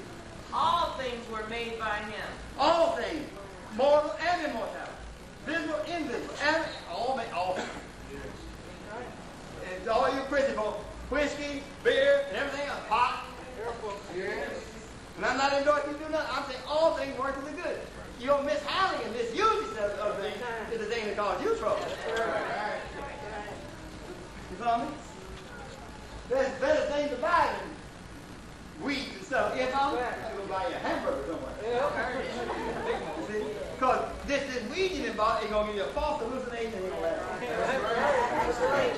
All things were made by him. All things, mortal and immortal, visible, invisible, and all things. And all you Christians, whiskey, beer, and everything else, pot. Yes. And I'm not endorsing you to do nothing. I'm saying all things work for the good. You don't mishandling and misusing of things is the thing that causes you trouble. You follow me? There's better things to buy than weed and stuff. You follow me? You go buy you a hamburger somewhere. You see? Because this weed you done bought is going to give you a false hallucination. That's right.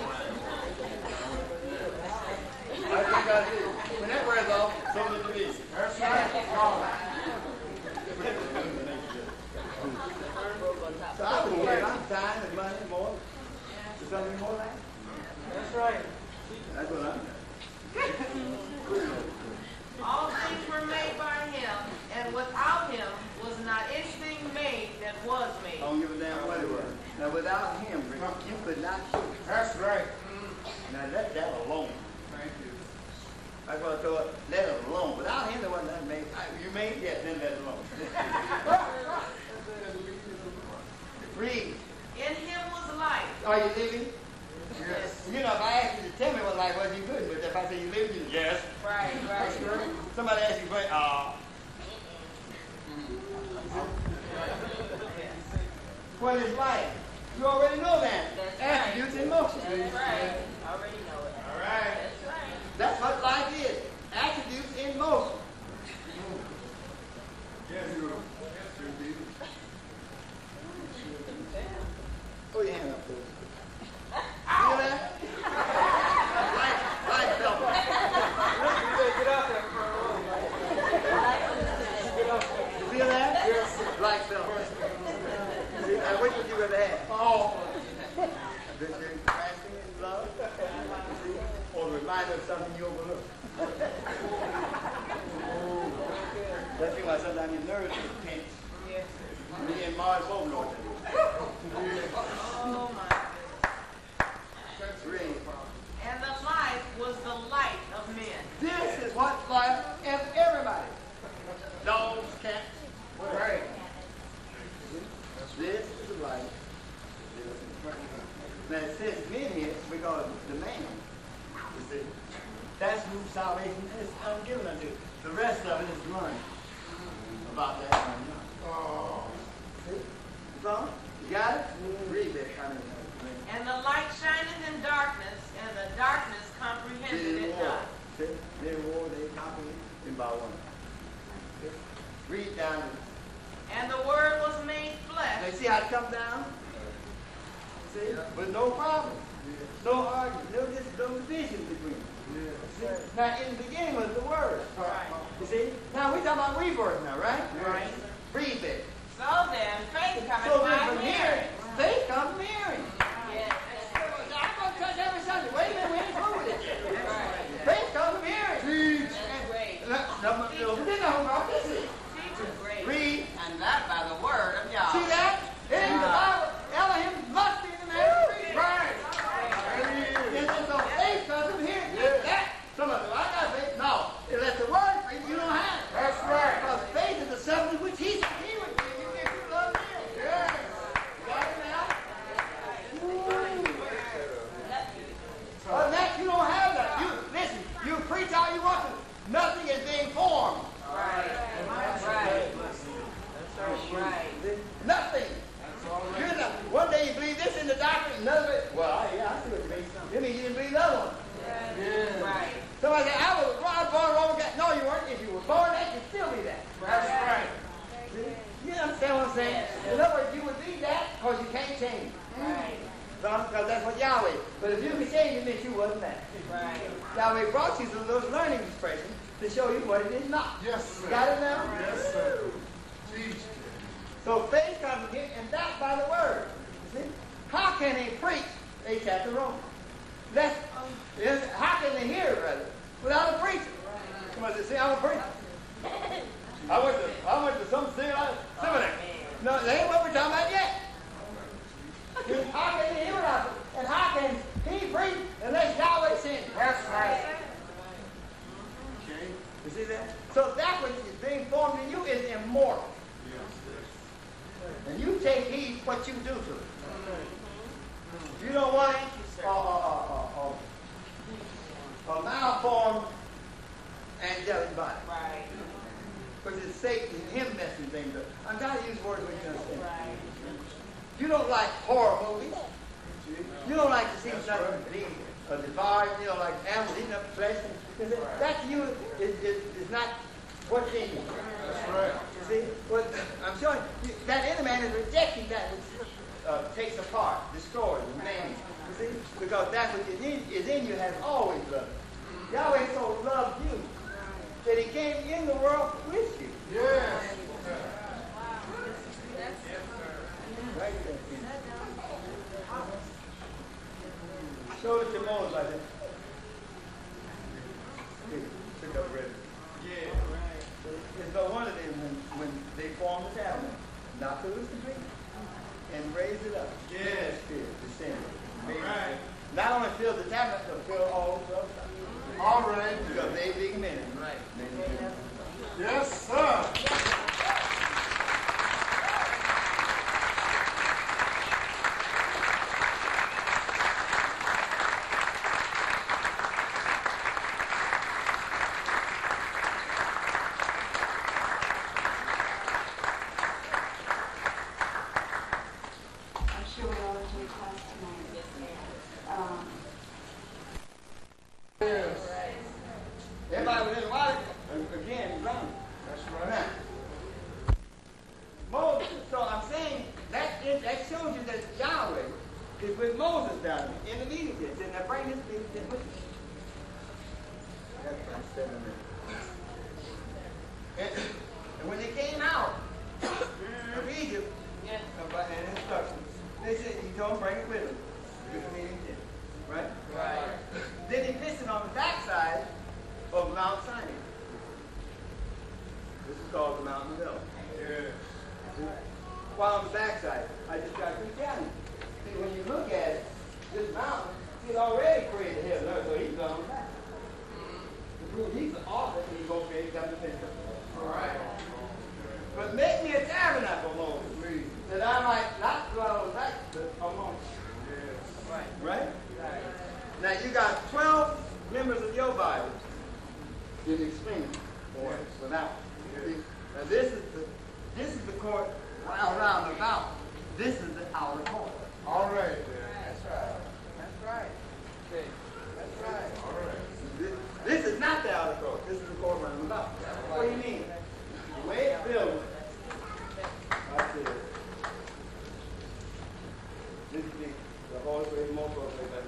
I think I do. When that wears off, so does the beast. That's right. So I would give I'm time and money more to something more like that. That's right. That's what I'm doing. All things were made by him, and without him was not anything made that was made. I don't give a damn what it was. Now without him, you could not shoot. That's right. Now let that alone. Thank you. That's what I told her. Let it alone. Without him, there wasn't nothing made. You made? Yes, then let it alone. Read. In him was life. Are you living? Yes. You know, if I asked you to tell me what life was, you couldn't. But if I say you live, you yes. Right, right. Somebody asks you, what is life? You already know that. That's Attributes in motion. That's right. I already know it. All right. That's right. That's what life is. Attributes in motion. Yes, you will. Yes, you will. Throw your hand up, please. Feel that? Life felt it. Get out there. You feel that? Yes. light fell. See, now which would you rather have? Oh. The fasting and love? See? Or the reminder of something you overlooked? That's why sometimes your nerves get tense. Me and Mars both know what to do. Oh my Read. And the light was the light of men. This is what life is everybody. Dogs, cats, whatever. This is the light. Now it says men here because the man, you see, that's who salvation is given unto. The rest of it is learning about that. Oh. See? So, you got it? Read that. And the light shineth in darkness, and the darkness comprehended it not. They war, they comprehend in by one. See? Read down. And the word was made flesh. Now, see how it comes down? See? With no problem. No argument. No division between them. See? Now, in the beginning was the word. Right. You see? Now, we're talking about rebirth now, right? Right. Read that. So then, faith cometh So by then from hearing. hearing, faith comes from hearing. Yes. I'm going to touch every Sunday. Wait a minute, we ain't through with it. Faith comes from hearing. Teach. That's great. Read. And that by the word of Yahweh. See that? It ain't the Bible. Elohim must be in the man. Right. And so faith comes from hearing. That. Some of them, I got faith. No. Unless the word, you don't have it. That's right. Because faith is the substance which he would give you if you love him. Yes. Got it now? Other than that, you don't have that. You listen, you preach all you want to. Nothing is being formed. Right. Nothing. You're not, one day you believe this in the doctrine, another day, well, yeah, I see what you mean. You mean you didn't believe the other one. Yeah. Right. Somebody said, I was born Roman Catholic. No, you weren't. If you were born that, you'd still be that. That's right. See? You understand what I'm saying? In other words, you would be that because you can't change. Right. Because that's what Yahweh. But if you could change it, meant you wasn't that. Right. Yahweh brought you those learning expressions to show you what it is not. Yes, sir. Got it now? Yes, sir. Teach. So faith comes again, and that by the word. You see? How can they preach a chapter wrong? How can they hear, rather, without a preacher? Somebody said, see, I'm a preacher. I went to some seminary. No, that ain't what we're talking about yet. How can they hear without it? And how can he preach unless Yahweh sends him? That's right. Okay. You see that? So that which is being formed in you is immortal. And you take heed what you do to it. You don't want a malformed angelic body. Right. Because it's Satan and him messing things up. I'm trying to use words we can understand. Right. You don't like horror movies. You don't like to see something being devoured. You don't like animals eating up flesh. That to you is not what's in you. That's right. You see? What I'm showing you, that inner man is rejecting that which takes apart, destroys, and maims. You see? Because that which is in you has always loved you. Yahweh so loved you that he came in the world with you. Yes. Right there. Show it to Moses like that. Took up ready. Yeah. It's no wonder when they formed the tabernacle, not till it was complete, and raised it up. Yes. Spirit descended. Made it. Right. Not only filled the tabernacle, but filled all the other stuff. All right. Because they big men. Right. Yes, sir. Everybody was in the water, again, running. That's right. Now, Moses, so I'm saying that shows you that Yahweh is with Moses down there in the meeting tent. And now bring this meeting tent with you. That's about 7 minutes. And when they came out, Egypt and instructions. They said he told him bring it with him. Right? Right. Then he placed it on the backside of Mount Sinai. This is called the Mountain of Olives. Yeah. While on the backside, I just got to keep telling you. See, when you look at it, this mountain, he's already created heaven and earth, so he's on the back. He's the author, and he's going to create something different. All right. But make me a tabernacle, Lord, that I might not dwell on that amongst you. Right? Now you got 12 members of your Bible. Didn't explain it for that one. Now this is the court around the mountain. This is the outer court. All right. That's right. That's right. That's right. All right. This is not the outer court. This is the court around the mountain. What do you mean? The way it's built, I said, this is the hardest way, most of the way, but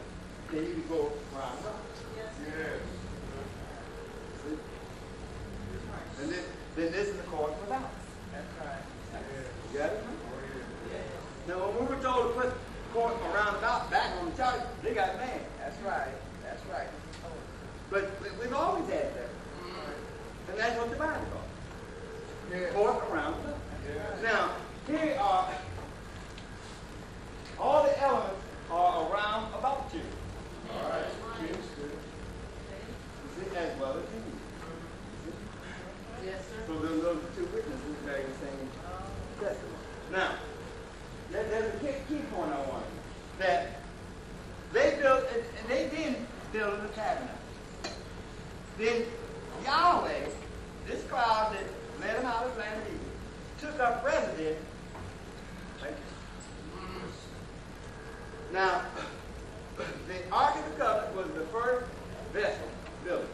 then you can go around the mountain. Yes. See? And then this is the court without. That's right. You got it? Now, when we were told to put court around about back on the chart, they got mad. That's right. That's right. But we've always had that. And that's what the Bible calls. Yes. Court around the mountain. Yes. Now, here are all the elements are around about you. All right. Yes, good. You see, as well as you. Yes, sir. So those two witnesses bearing the same testimony. Now, there's a key point I want. That they built, and they didn't build the tabernacle. Then Yahweh, this cloud that led them out of the land of Egypt, took up residence. Right? Now, the Ark of the Covenant was the first vessel built.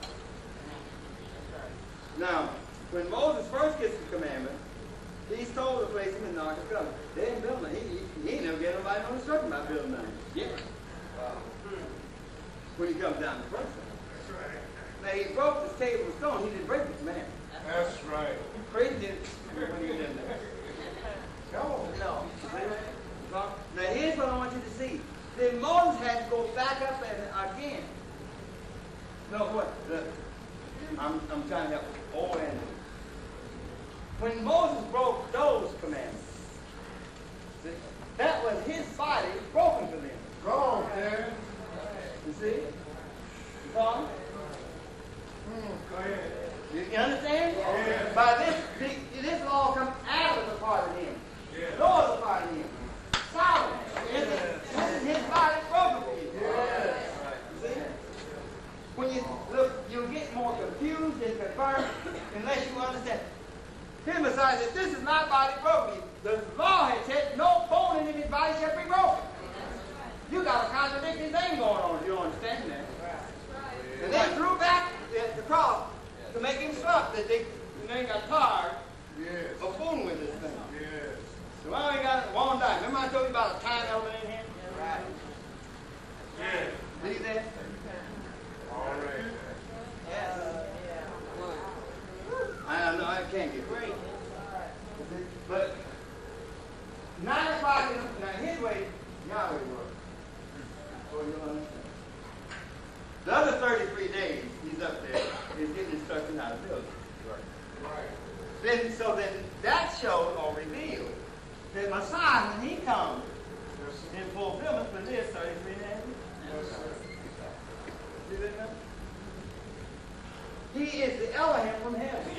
Now, when Moses first gets the commandment, he's told to place him in the Ark of the Covenant. They didn't build it. He ain't never gave nobody no instruction about building nothing. Yeah. When he comes down the first time. That's right. Now, he broke the table of stone. He didn't break the commandment. That's right. Crazy did when he was in there. No. No. Now, here's what I want you to see. Then Moses had to go back up and again. No, what? I'm trying to help old and new. When Moses broke those commandments, see, that was his body broken for them. Go, Dad. You see? You follow me? Go ahead. You understand? Yes. By this law comes out of the part of him. Yes. Lord the part of him. Solomon. This is his body broken for you. Yes. You see? When you look, you'll get more confused and confirmed unless you understand. Here Messiah said, this is my body broken. The law has said, no bone in his body shall be broken. You got a contradicting thing going on if you don't understand that. And they threw back the cross to make him stop. That they got tired Yes. of fooling with this thing. Yes. So I ain't got one dime. Remember I told you about a time element in here? Right. Yes. See that? All right. Yes. I know I can't get great. But 9 o'clock in the, now his way, Yahweh works. So you understand. The other 33 days he's up there is getting instruction how to build it. Right. Then that showed or revealed that Messiah, when he comes Yes, sir. in fulfillment for this 33 and a half years. Yes, sir. See that now? He is the Elohim from heaven.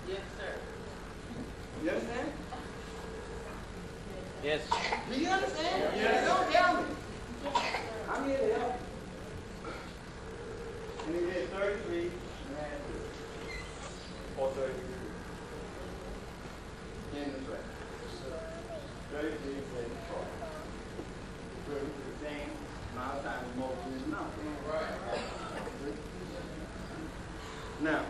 Yes, sir. You understand? Yes. Do you understand? Yes. Don't tell me. I'm here to help. And he did 33 and a half years. Or 33 years. In the flesh. 33 and 34. According to the same amount of time as Moses in the mountain. Right. Now,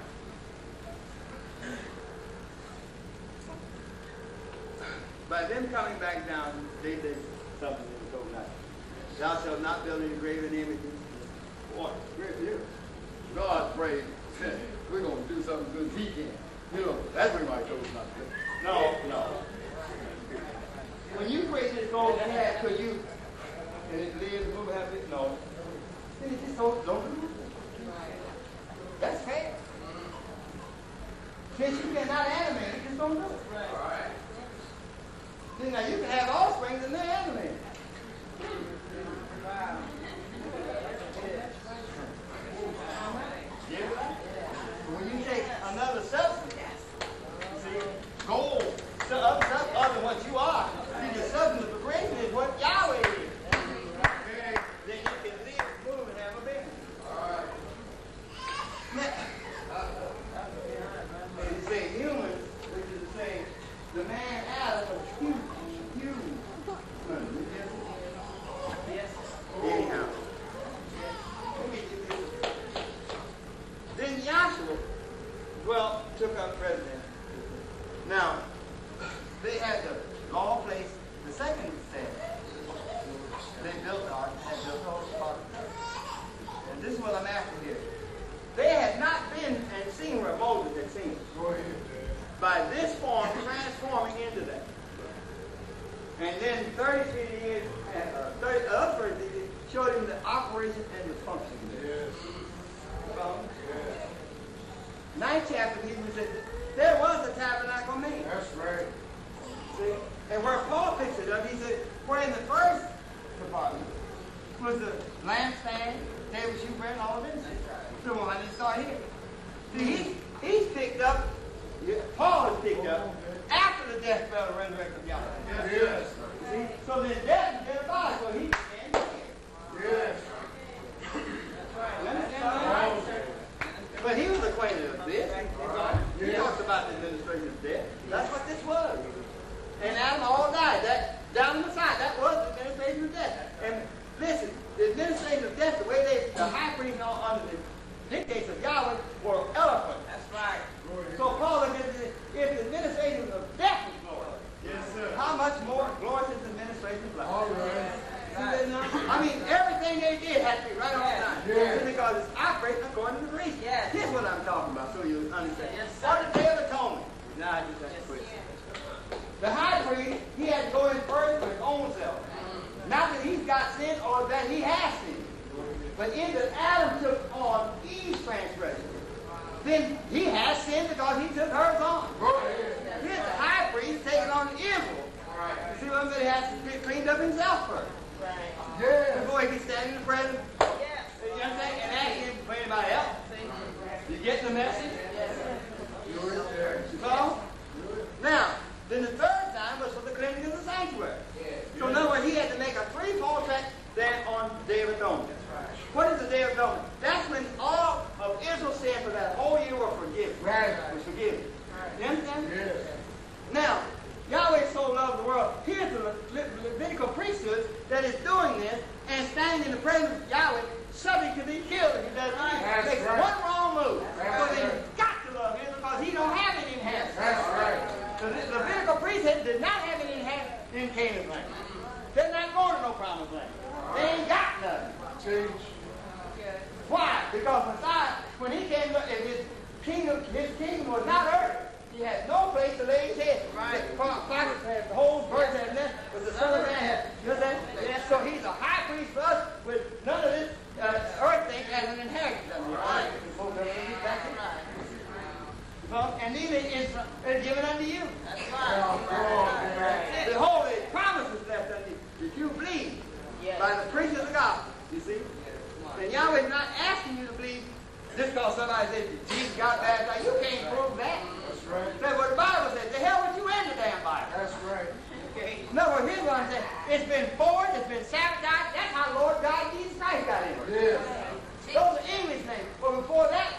by them coming back down, they did something that was so nice. Thou shalt not build any graven images. What? Great here. God's brave. We're going to do something good he can. You know, that's when my toes not good. No. When you preach this gold calf, could you, and it lives, move, have it? No. Then it just don't do it. That's fair. Since you cannot animate it, just don't do it. Right. Then now you can have offspring and they're animated. Wow. Yeah. When you take another substance, see, gold, other than what you are, see, the substance of the creation is what Yahweh is. Okay. Then you can live, move, and have a baby. All right. You say humans, which is the same, the man Adam was human. Yes. Anyhow. Then Joshua, took up president. Now, they had the law place, the second step. They built the ark, had built the whole ark. And this is what I'm after here. They had not been and seen where Moses had seen it. Go ahead, By this form, transforming into that. And then 33 years, 30 years, showed him the operation and the function there. Yes. Ninth chapter, he said, there was a tabernacle made. That's right. See? And where Paul picks it up, he said, where in the first department was the lampstand, table, shoe bread, and all of this. So I didn't start here. See, he's picked up, Paul has picked up, after the death, burial, and resurrection of Yahweh. Yes. See? So then death is thereby, so he stands here. Yes. You understand? But he was acquainted with this. He talks about the administration of death. That's what this was. And Adam all died. That down on the side, that was the administration of death. And listen, the administration of death, the way the high priest under the dictates of Yahweh were eloquent. That's right. So Paul looked at it, if the administration of death is glorious, Yes, sir. how much more glorious is the administration of life? All right. I mean, everything they did had to be right on time. Yes. Because it's operating according to the priest. Yes. Here's what I'm talking about, so you understand. Yes, sir. On the Day of Atonement. Now I just have to quit. The high priest, he had to go in first for his own self. Not that he's got sin or that he has sin. But in that Adam took on Eve's transgression, then he has sin because he took hers on. Here's the high priest taking on Israel. You see what I'm saying? He has to get cleaned up himself first. Yes. Before he can stand in the presence. Yes. You understand? And ask him for anybody else. You get the message? So, now, then the third time was for the cleansing of the sanctuary. So in other words, he had to make a threefold trek there on the Day of Atonement. What is the Day of Atonement? That's when all of Israel's sin for that whole year were forgiven. Was forgiven. You understand? Yes. Now, Yahweh so loved the world. Here's the Levitical priesthood that is doing this and standing in the presence of Yahweh, subject to be killed if he does not make one wrong move. So then you've got to love him because he don't have any inheritance. That's right. The Levitical priesthood did not have any inheritance in Canaan's land. They're not going to no promised land. They ain't got nothing. Change. Why? Because Messiah, when he came, his kingdom was not earth. He had no place to lay his head. Right. Foxes had the whole birds had nest, but the Son of Man had. You understand? Yes. So he's a high priest for us with none of this earth thing as an inheritance. Right. And neither is given unto you. That's right. The holy promises left unto you. If you believe by the preaching of the gospel, you see? And Yahweh is not asking you to believe just because somebody said Jesus got baptized. You can't prove that. That's right. That's what the Bible says. The hell with you in the damn Bible. That's right. Okay. In other words, here's what I'm saying. It's been forged, it's been sabotaged. That's how Lord God Jesus Christ got in. Yes. Those are English names. But before that,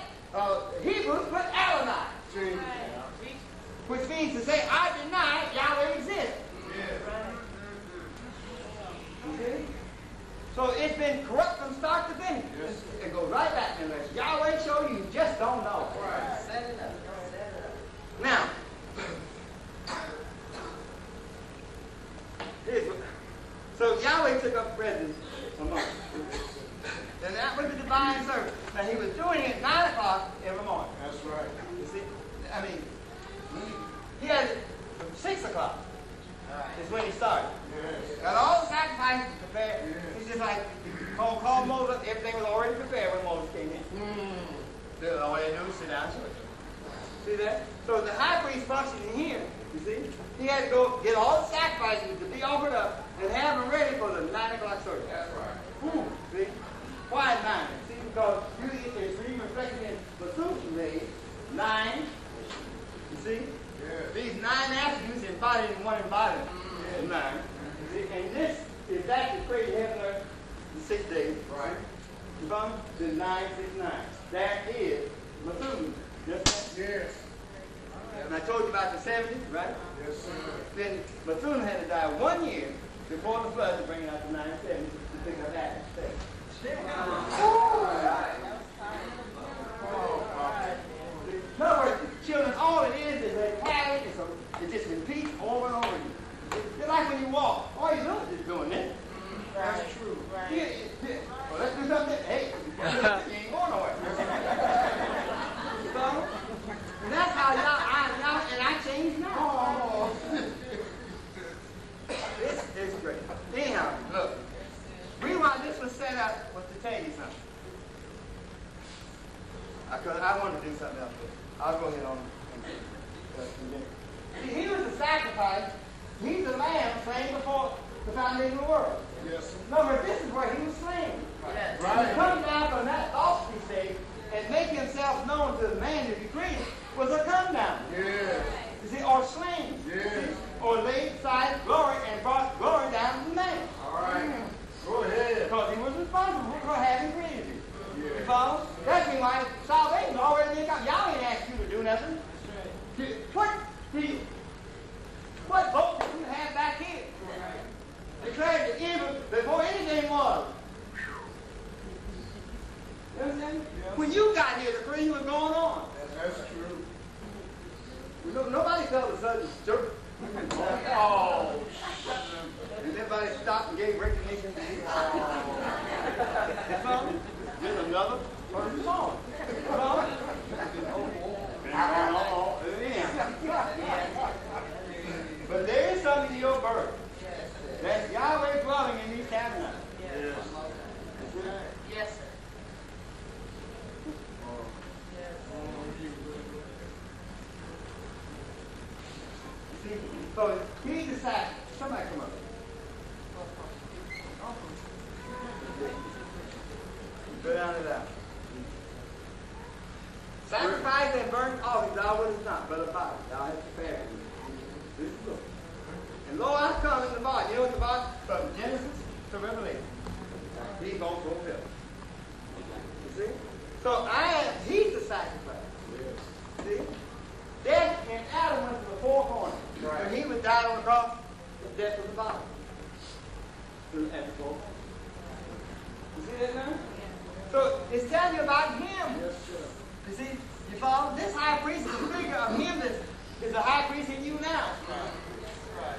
Hebrews put Adonai, Change. which means to say, I deny Yahweh exists. Yes. Okay? So it's been corrupt from start to finish. Yes. It goes right back unless Yahweh show you, you just don't know. Right. Set it up. Now, so Yahweh took up residence among us. And that was the divine service. Now he was doing it at 9 o'clock every morning. That's right. You see? I mean, All they do is sit down and show it. See that? So the high priest functioning here, you see, he had to go get all the sacrifices to be offered up and have them ready for the 9 o'clock service. That's right. See? Why 9? See, because it's even reflected in Methuselah made 9. You see? Yeah. These 9 attributes embodied in one embodiment. 9. See? And this is actually created heaven and earth in 6 days. Right. You follow me? The 9, 6, 9. That is Methuselah. Yes. Yes. And I told you about the 70, right? Yes, sir. Then Methuselah had to die 1 year before the flood to bring it out to 970 to pick up Adam. In other words, children, all it is they have it, it just repeats over and over again. It's like when you walk, all you do is just doing this. That's true. Right. Well, let's do something. Hey, you ain't going nowhere. So, and that's how y'all, and I changed now. Oh. This is great. Anyhow, look. The reason why this was set up was to tell you something. Because I wanted to do something else. I'll go ahead on. See, he was the sacrifice. He's the lamb slain before the foundation of the world. Yes. Remember, this is where he was slain. Yes. Right. To come down from that lofty state and make himself known to the man that he created was a come down. Yes. You see, or slain. Yes. Or laid aside glory and brought glory down to the man. All right. Go ahead. Because he was responsible for having created you. Yeah. You follow? That's why salvation already been come. Y'all ain't asked you to do nothing. What vote did you have back here? Declared the evil before anything was. You understand? Yeah. When you got here, the creation was going on. That's true. Nobody felt a sudden stir. Oh, and everybody stopped and gave recognition to you. There's another person song. But there is something to your birth. That's Yahweh dwelling in these tabernacles. Yes. Yes, sir. See, so he decided, somebody come up. Go down to that. Sacrifice and burnt offerings thou wouldest not, but a body thou hast prepared. This is good. And lo, I come in the body. You know what the body? From Genesis to Revelation. He's going to fulfill. You see? So he's the sacrifice. Yes. See? Death in Adam went to the four corners. Right. When he was died on the cross, the death of the body. At the four corners. You see that now? So it's telling you about him. Yes, sir. You see, you follow? This high priest is a figure of him that is a high priest in you now. Right.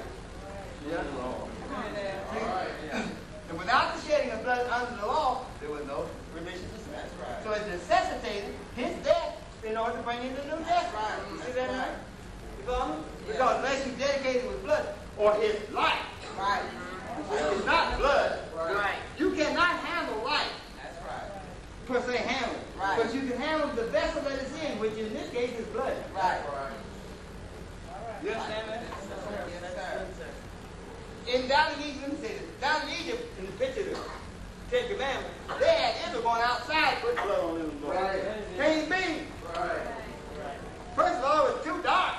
Yeah. Right. And without the shedding of blood under the law, there was no remission of sin. Right. So it necessitated his death in order to bring in the new death. Right. You see that now? You follow me? Yeah. Because unless you dedicate it with blood or his life, right. It's not blood. Right. You cannot handle life. Per se handle. Right. But you can handle the vessel that it's in, which in this case is blood. Right. Right. You understand that? In down in Egypt, let me say this. Down in Egypt, in the picture of the Ten Commandments, they had Israel going outside put blood on them. Right. Can't be. Right. First of all, it was too dark.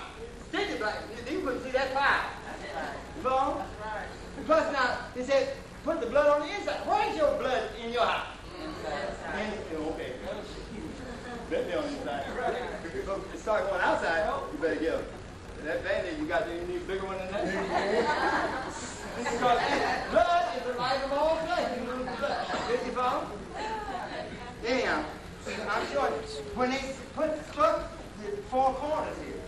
Sticky black. You couldn't see that fire. You know? Right. Plus now, they said, put the blood on the inside. Where's your blood in your house? Okay. Bet me on the inside. If you start going outside, you better get them. That bandage you got there, you need a bigger one than that. Because blood is the life of all flesh. You lose the blood. Did you follow? Anyhow, I'm sure when they struck the four corners here,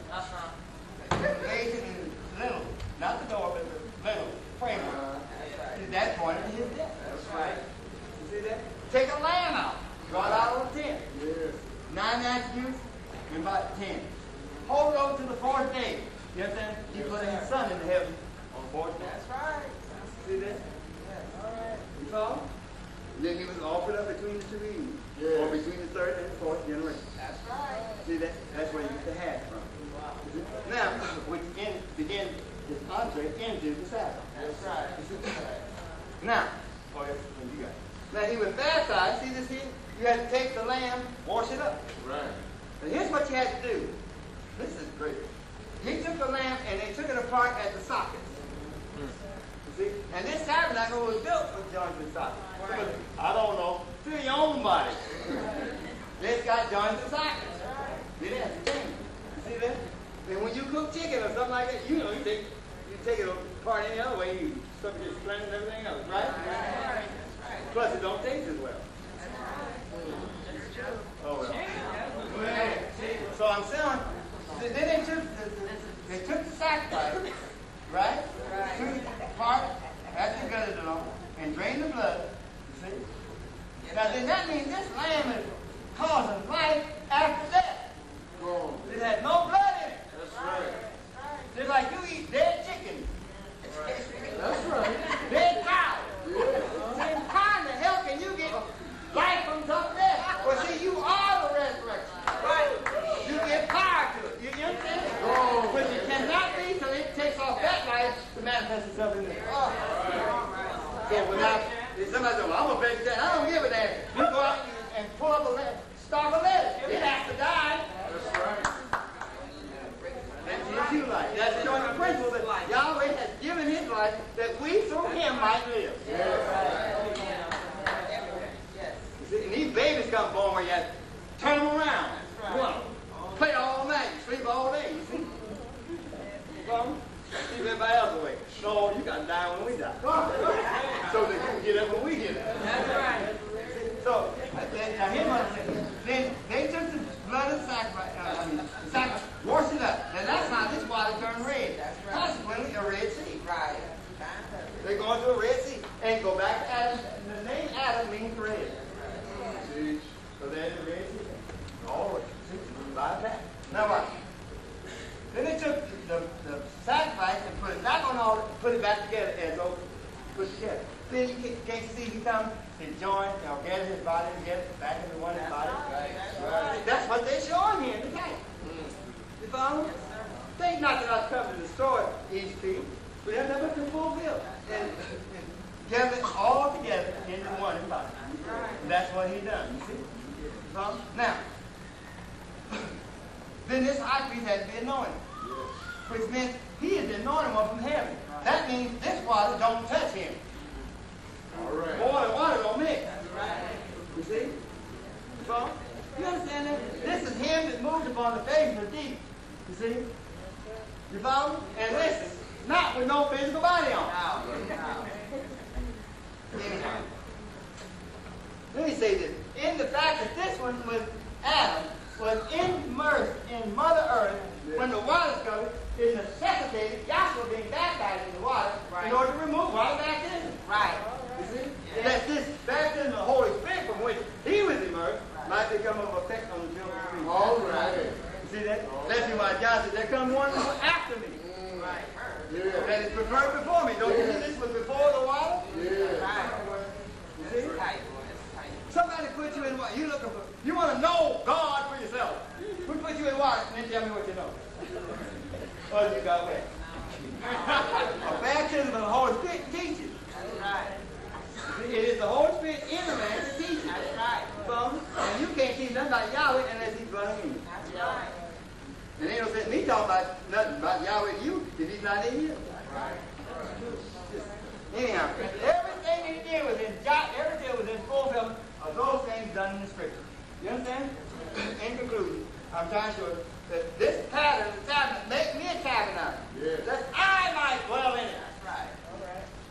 made it in little, not the door, but the little framework. That pointed to his death. That's right. You see that? Take a lamb out. Draw it out on 10. Yes. 9 attributes and about 10. Hold it over to the fourth day. You understand? He put his son into heaven on the fourth day. That's right. See that? Yes. All right. You follow? And then he was offered up between the two eves. or between the third and the fourth generation. That's right. See that? That's where you get the hat from. Now, we begin this entree into the Sabbath. That's right. Now, you got it. Now he was baptized. See this here? You had to take the lamb, wash it up. Right. Now here's what you had to do. This is great. He took the lamb and they took it apart at the sockets. You see? And this tabernacle was built with joints and sockets. Right. I don't know, to your own body. It's got joints and sockets. It has a thing. You see that? And when you cook chicken or something like that, you know, you take it apart any other way, you stuff your splint and everything else, right? Right. Plus it don't taste as well. Oh well. So I'm saying, then they took the sacrifice, right? Took it apart, after you gutted it on, and drained the blood. You see? Now then that means this lamb is causing life after death. It had no blood in it. That's right. Just like you eat dead chicken. That's right. Dead cow. Then how in the hell can you get life from some death? Well, see, you are the resurrection. Right? You get power to it. You understand? But you cannot be till it takes off that life to manifest itself in there. So without, if somebody says, well, I'm a vegetarian, I don't give a damn. You go out and pull up a stalk of lettuce. It has to die. That's right. That gives you life. That's showing the principle that Yahweh has given his life that we through him might live. You see, and these babies come born where you have to turn them around. Play all night, sleep all day. You see? Keep everybody else away. No, you got to die when we die. So that you can get up when we get up. That's right. So, then they took the blood of the sacrifice, washed it up. And that's how this water turned red. Consequently, a Red Sea. Right. They go into a Red Sea and go back to Adam. And the name Adam means red. So there's the Red Sea. All right. By that. Now what? Then they took the sacrifice and put it back on all, put it back together as though put together. Then you can't see he comes and join, gather his body together, back into one body. That's what they're showing here in the tank. You follow? Think not that I've come to destroy each people, but have never been fulfilled. And gather it all together into one body. And that's what he done, you see? Now, then this high priest had to be anointed, which meant he is the anointed one from heaven. That means this water don't touch him. All right. Oil and water don't mix. You see? So, you understand that? This is him that moved upon the face of the deep. You see? You follow? And listen, not with no physical body on. Anyhow. Let me say this. In the fact that this one was Adam, was immersed in Mother Earth when the water's covered, it necessitated Joshua being baptized in the water in order to remove water baptism. Right. You see? And that this baptism of the Holy Spirit from which he was immersed might become of effect on the children of people. All right. You see that? That's why John said, there comes one after me. Right. Yeah. That is preferred before me. Don't you see this was before the water? Yeah. Right. You see? It's tight, boy. It's tight. Somebody put you in water. You looking for, you want to know God for yourself. Who put you in water and then tell me what you know? What you got wet? A baptism of the Holy Spirit teaches. That's right. It is the Holy Spirit in the man that teaches. That's right. And you can't teach nothing about Yahweh unless he's running in you. That's right. And ain't no sense me talking about nothing about Yahweh to you if he's not in you. Anyhow, everything he did was in fulfillment of those things done in the Scripture. You understand? In conclusion, I'm trying to show you that this pattern, the tabernacle, make me a tabernacle. Yes. That I might dwell in it. That's right.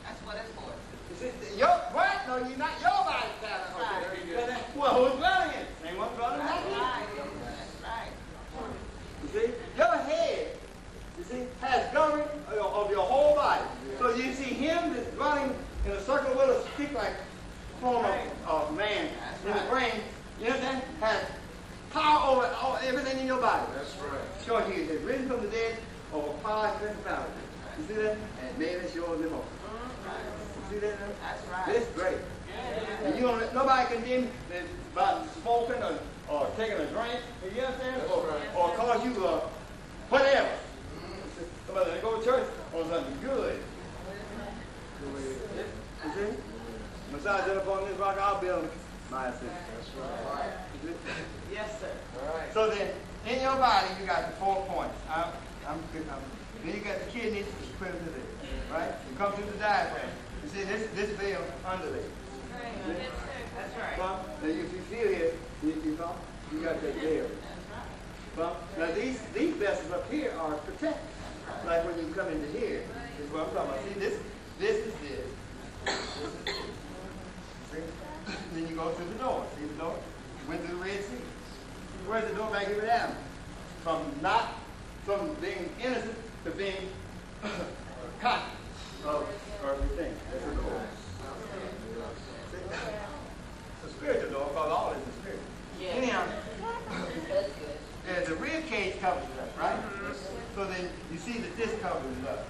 That's what it's for. You see, your what? No, you're not your body's tabernacle. Right. Well, who's dwelling in it? Same one dwelling in That's it. right. That's right. You see, your head, you see, has government of your whole body. So you see him that's dwelling in a circle with a stick-like form of man in the brain. You understand? Has power over everything in your body. That's right. Showing you is risen from the dead over power and principality. You see that? And made us yours and more. You see that? That's right. This is great. And you don't let nobody condemn you about smoking or taking a drink. You understand? Or cause you whatever. Somebody that go to church on something good. You see? Besides that upon this rock, I'll build my city. Yes, sir. So then, in your body, you got the 4 points. Then you got the kidneys, which is put into there, right? You come through the diaphragm. You see this veil under there. That's right. Now, if you feel here, you got that veil. Now these vessels up here are protected. Like when you come into here, is what I'm talking about. See, this is this. This is this. See? Then you go through the door. See the door? Went through the Red Sea. Where's the door back here with Adam? From being innocent to being conscious of earthly things. That's the door. See? It's a spiritual door, because all is the spirit. Yeah. Anyhow, the rib cage covers it up, right? So then you see that this covers it up.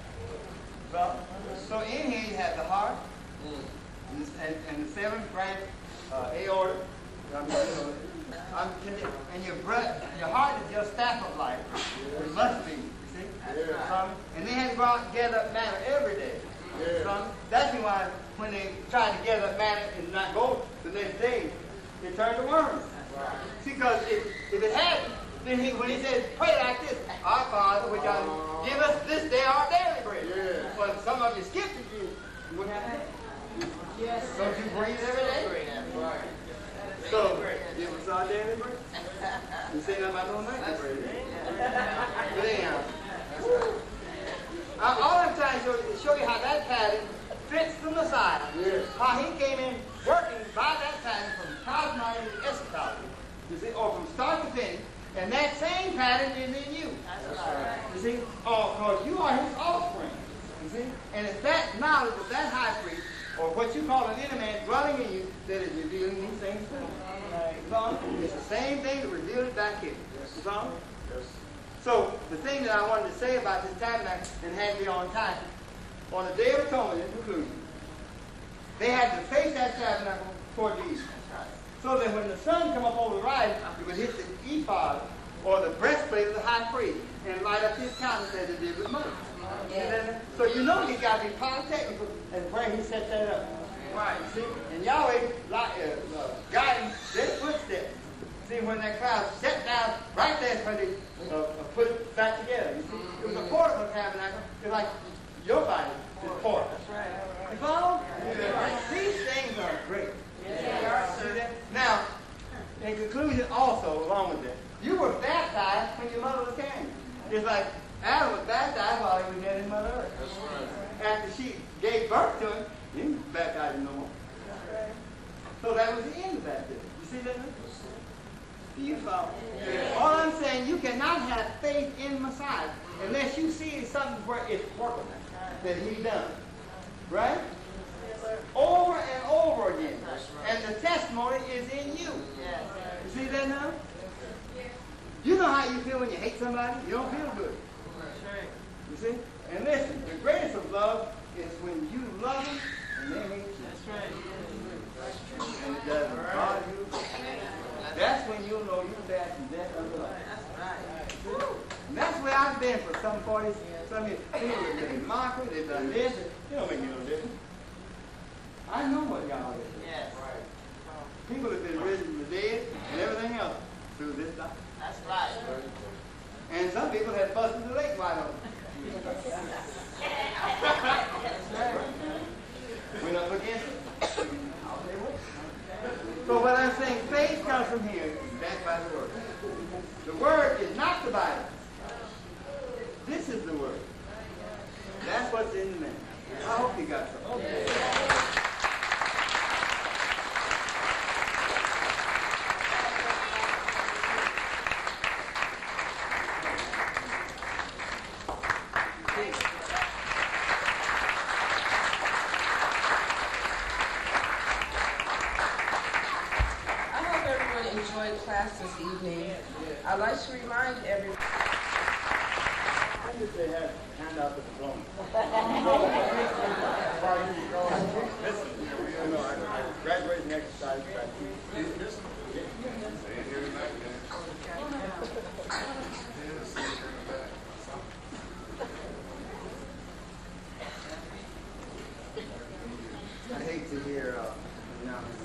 So in here you have the heart and the 7 branch aorta. And your heart is your staff of life. It must be, you see? And they had to go out and gather up manna every day. That's why when they try to gather up manna and not go the next day, they turn to worms. See, because if it hadn't, then when he says, pray like this, our Father, which art, give us this day our daily bread. But some of you skipped it, you wouldn't have that. Yes. Don't you breathe every day? So, give us our daily bread. You say nothing about no nightly bread. But anyhow, all I'm trying to show you how that pattern fits the Messiah. How he came in working by that pattern from cosmology to eschatology. You see, or from start to finish. And that same pattern is in you. That's right. You see? Because you are his offspring. You see? And it's that knowledge of that high priest, or what you call an inner man dwelling in you, that is revealing these things to you. It's the same thing that revealed it back here. So, the thing that I wanted to say about this tabernacle, and had me on time, on the Day of Atonement, in conclusion, they had to face that tabernacle toward the east. So that when the sun come up over the right, it would hit the ephod, or the breastplate of the high priest, and light up his countenance as it did with Moses. So you know he's got to be polytechnical and where he set that up. Right. See? And Yahweh guiding their footsteps. See, when that cloud set down right there where they put it back together. You see? It was a portable tabernacle. It's like your body is portable. That's right. You follow? These things are great. Now, in conclusion also, along with that, you were baptized when your mother was carrying you. It's like Adam was baptized while he was dead in Mother Earth. That's right. After she gave birth to him, he didn't baptize him no more. So that was the end of baptism. You see that? Do you follow? Yeah. All I'm saying, you cannot have faith in Messiah unless you see something where it's working that he done. Right? Over and over again. And the testimony is in you. You see that now? You know how you feel when you hate somebody? You don't feel good. You see? And listen, the greatest of love is when you love them and they hate you. And it doesn't bother you. That's when you'll know you're bad from death unto life. And that's where I've been for some 40, some years. People have been in mockery, they've done this. It don't make me no difference. I know what God is. Yes. People have been risen from the dead and everything else through this doctrine. That's right. And some people have busted the lake wide open. Went up against it. So what I'm saying, faith comes from here, backed by the Word. The Word is not the Bible. This is the Word. That's what's in the man. I hope you got something. Okay. Class this evening. I'd like to remind everyone I used to have hand out the diploma. Listen, you know, I graduated in exercise practice. I hate to hear announcements.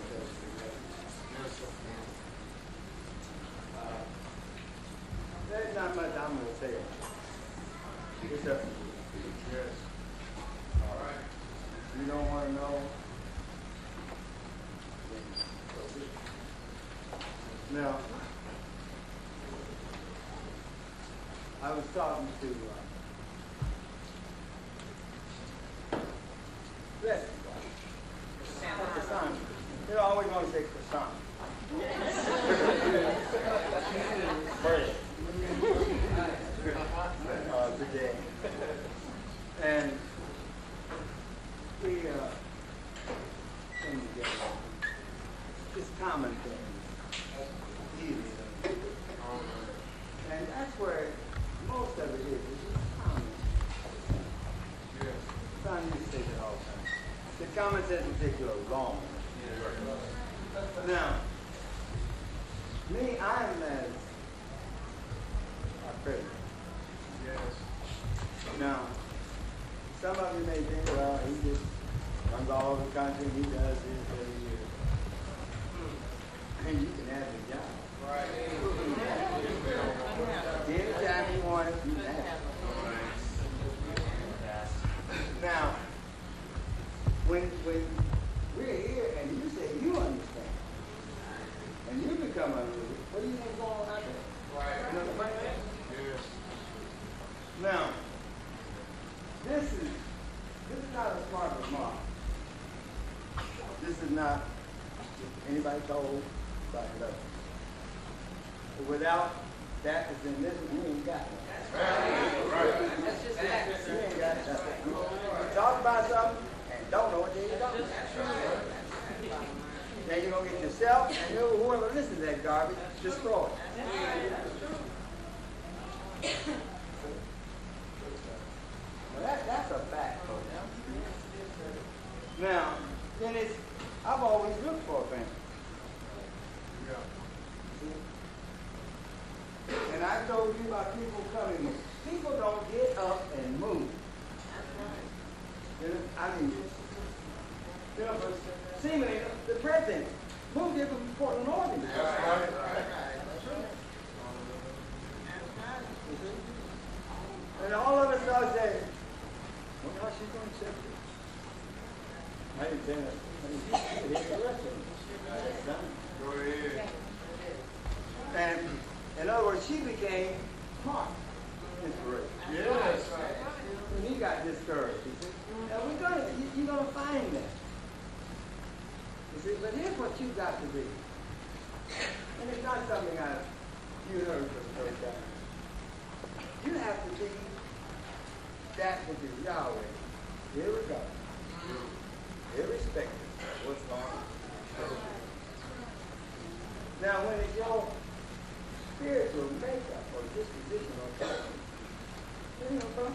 There's not much I'm going to say. It's up to you. Yes. All right. You don't want to know? Now, I was talking to croissant. They always want to say croissant. Bread. Today. And we came together. Just common things. Easy. And that's where most of it is. It's just common. Yes. Son used to say that all the time. The common sense in particular wrong. Now, me, I'm as a critic. Yes. Now, some of you may think, well, he just runs all over the country, he does this every year. And you can have the job. Right. Anytime you want it, you can have it. Now, when we're here and you say you understand, and you become unruly, what do you think going on out there? Right. You know what I'm saying? Yes. Now, this is not a smart remark. This is not anybody told by love. Without that that's in this, you ain't got it. Right. That's just that. You ain't got nothing. You talk about something and don't know what you're talking about. Then you're going to get yourself and whoever listens to that garbage destroyed. Well, that's a fact, folks. Now, then I've always looked for a family. And I told you about people coming. People don't get up and move. You know, I mean, you know, seemingly the president moved here from Portland, Oregon. That's right. And all of us started saying, well, how she's going to accept it? I didn't say that. I didn't say that. Go ahead. And in other words, she became smart. Inspiration. Yes. And he got discouraged. You see? Now you're gonna find that. You see, but here's what you got to do. And it's not something you heard for the first time. You have to be that which is Yahweh. Here we go. Irrespective of what's going on. Now when it's your spiritual makeup or disposition or character, you know,